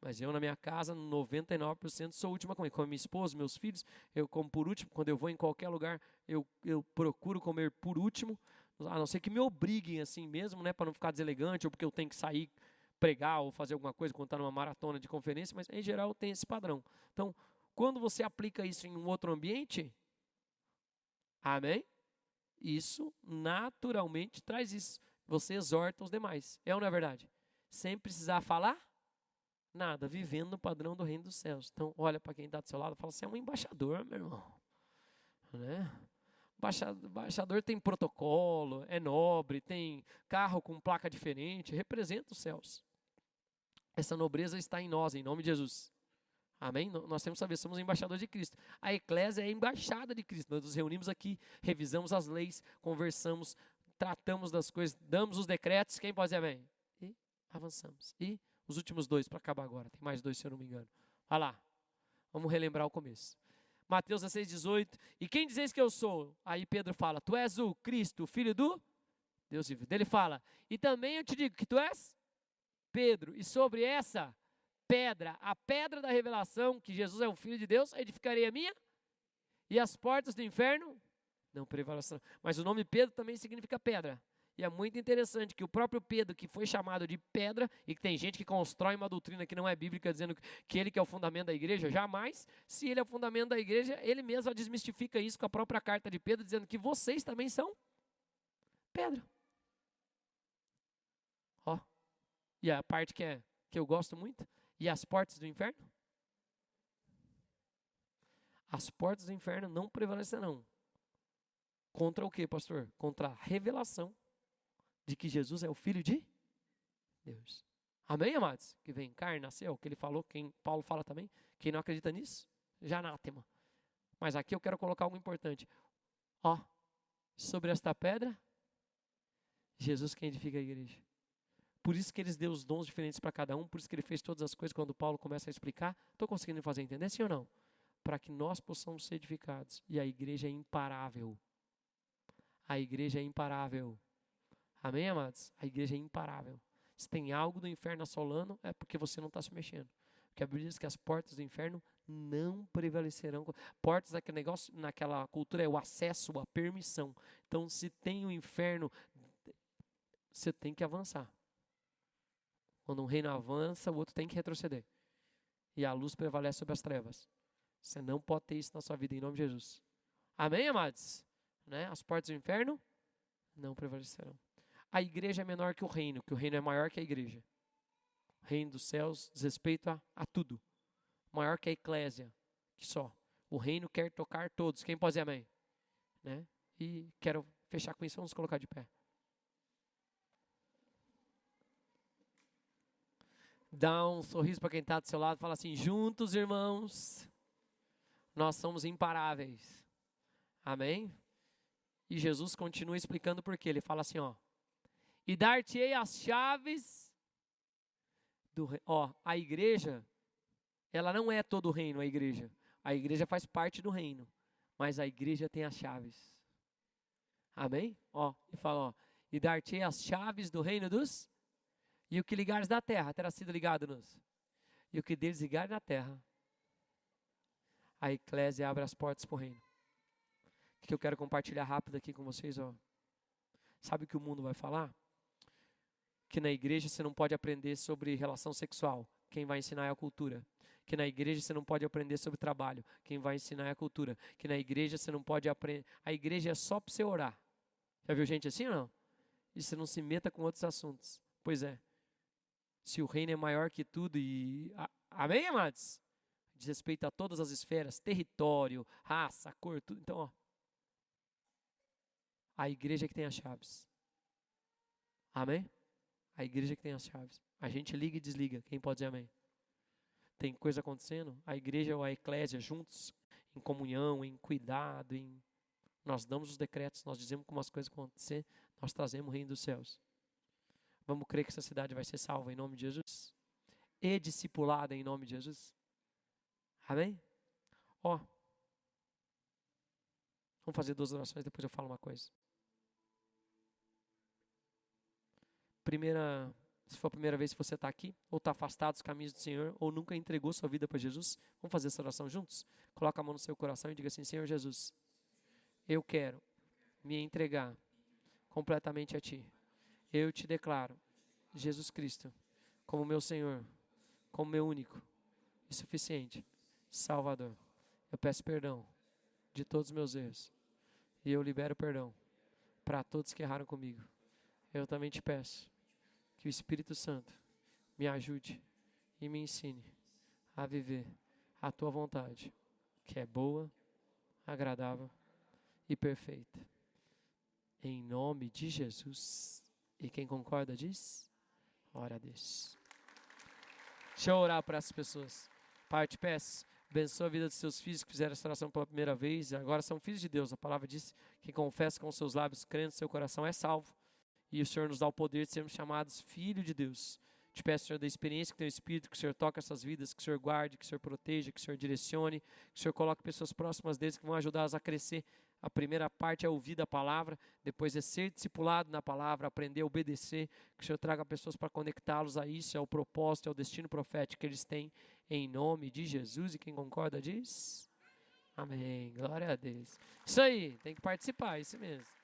Mas eu na minha casa, 99% sou o último a comer. Como minha esposa, meus filhos, eu como por último. Quando eu vou em qualquer lugar, eu procuro comer por último. A não ser que me obriguem assim mesmo, né? Para não ficar deselegante ou porque eu tenho que sair pregar ou fazer alguma coisa quando está numa maratona de conferência. Mas em geral tem esse padrão. Então, quando você aplica isso em um outro ambiente, amém? Isso naturalmente traz isso. Você exorta os demais. É ou não é verdade? Sem precisar falar Nada, vivendo no padrão do reino dos céus. Então, olha para quem está do seu lado e fala, você é um embaixador, meu irmão. Né? Embaixador tem protocolo, é nobre, tem carro com placa diferente, representa os céus. Essa nobreza está em nós, em nome de Jesus. Amém? Nós temos que saber, somos embaixadores de Cristo. A eclésia é a embaixada de Cristo. Nós nos reunimos aqui, revisamos as leis, conversamos, tratamos das coisas, damos os decretos. Quem pode dizer amém? E avançamos. E os últimos 2 para acabar agora. Tem mais 2 se eu não me engano. Olha lá. Vamos relembrar o começo. Mateus 16, 18. E quem dizes que eu sou? Aí Pedro fala, tu és o Cristo, o Filho do Deus vivo. Ele fala, e também eu te digo que tu és Pedro. E sobre essa pedra, a pedra da revelação, que Jesus é o Filho de Deus, edificarei a minha, e as portas do inferno não prevalecerão. Mas o nome Pedro também significa pedra. E é muito interessante que o próprio Pedro, que foi chamado de pedra, e que tem gente que constrói uma doutrina que não é bíblica, dizendo que ele que é o fundamento da igreja, jamais, se ele é o fundamento da igreja, ele mesmo desmistifica isso com a própria carta de Pedro, dizendo que vocês também são pedra. Ó, e a parte que eu gosto muito, e as portas do inferno? As portas do inferno não prevalecerão. Contra o que, pastor? Contra a revelação de que Jesus é o Filho de Deus. Amém, amados? Que vem em carne, nasceu, que ele falou, quem Paulo fala também. Quem não acredita nisso, já anátema. Mas aqui eu quero colocar algo importante. Ó, sobre esta pedra, Jesus quem edifica a igreja. Por isso que eles deu os dons diferentes para cada um, por isso que ele fez todas as coisas quando Paulo começa a explicar. Estou conseguindo fazer entender, sim ou não? Para que nós possamos ser edificados. E a igreja é imparável. A igreja é imparável. Amém, amados? A igreja é imparável. Se tem algo do inferno assolando, é porque você não está se mexendo. Porque a Bíblia diz que as portas do inferno não prevalecerão. Portas daquele negócio, naquela cultura, é o acesso, a permissão. Então, se tem o inferno, você tem que avançar. Quando um reino avança, o outro tem que retroceder. E a luz prevalece sobre as trevas. Você não pode ter isso na sua vida, em nome de Jesus. Amém, amados? Né? As portas do inferno não prevalecerão. A igreja é menor que o reino é maior que a igreja. O reino dos céus diz respeito a tudo. Maior que a eclésia, que só. O reino quer tocar todos. Quem pode dizer amém? Né? E quero fechar com isso, vamos colocar de pé. Dá um sorriso para quem está do seu lado, fala assim, juntos, irmãos, nós somos imparáveis. Amém? E Jesus continua explicando por quê. Ele fala assim, ó, e dar-te-ei as chaves do reino. Ó, a igreja, ela não é todo o reino, a igreja. A igreja faz parte do reino, mas a igreja tem as chaves. Amém? Ó, e fala, ó, e dar-te-ei as chaves do reino dos... E o que ligares na terra terá sido ligado nos. E o que deles ligar na terra, a eclésia abre as portas para o reino. O que eu quero compartilhar rápido aqui com vocês, ó. Sabe o que o mundo vai falar? Que na igreja você não pode aprender sobre relação sexual. Quem vai ensinar é a cultura. Que na igreja você não pode aprender sobre trabalho. Quem vai ensinar é a cultura. Que na igreja você não pode aprender. A igreja é só para você orar. Já viu gente assim ou não? E você não se meta com outros assuntos. Pois é. Se o reino é maior que tudo e... Amém, amados? Diz respeito a todas as esferas, território, raça, cor, tudo. Então, ó. A igreja que tem as chaves. Amém? A igreja que tem as chaves. A gente liga e desliga. Quem pode dizer amém? Tem coisa acontecendo? A igreja ou a eclésia juntos, em comunhão, em cuidado, nós damos os decretos, nós dizemos como as coisas vão acontecer, nós trazemos o reino dos céus. Vamos crer que essa cidade vai ser salva em nome de Jesus? E discipulada em nome de Jesus? Amém? Ó, vamos fazer 2 orações, depois eu falo uma coisa. Se for a primeira vez que você está aqui, ou está afastado dos caminhos do Senhor, ou nunca entregou sua vida para Jesus, vamos fazer essa oração juntos? Coloca a mão no seu coração e diga assim, Senhor Jesus, eu quero me entregar completamente a Ti. Eu te declaro, Jesus Cristo, como meu Senhor, como meu único e suficiente Salvador. Eu peço perdão de todos os meus erros e eu libero perdão para todos que erraram comigo. Eu também te peço que o Espírito Santo me ajude e me ensine a viver a tua vontade, que é boa, agradável e perfeita. Em nome de Jesus. E quem concorda diz? Ora a Deus. Deixa eu orar para essas pessoas. Pai, eu te peço, abençoa a vida dos seus filhos que fizeram essa oração pela primeira vez. Agora são filhos de Deus. A palavra diz que confessa com os seus lábios, crendo no seu coração, é salvo. E o Senhor nos dá o poder de sermos chamados filhos de Deus. Te peço, Senhor, da experiência que tem o Espírito, que o Senhor toque essas vidas, que o Senhor guarde, que o Senhor proteja, que o Senhor direcione, que o Senhor coloque pessoas próximas deles que vão ajudá-las a crescer. A primeira parte é ouvir da palavra, depois é ser discipulado na palavra, aprender a obedecer, que o Senhor traga pessoas para conectá-los a isso, é o propósito, é o destino profético que eles têm, em nome de Jesus. E quem concorda diz? Amém, glória a Deus. Isso aí, tem que participar, isso mesmo.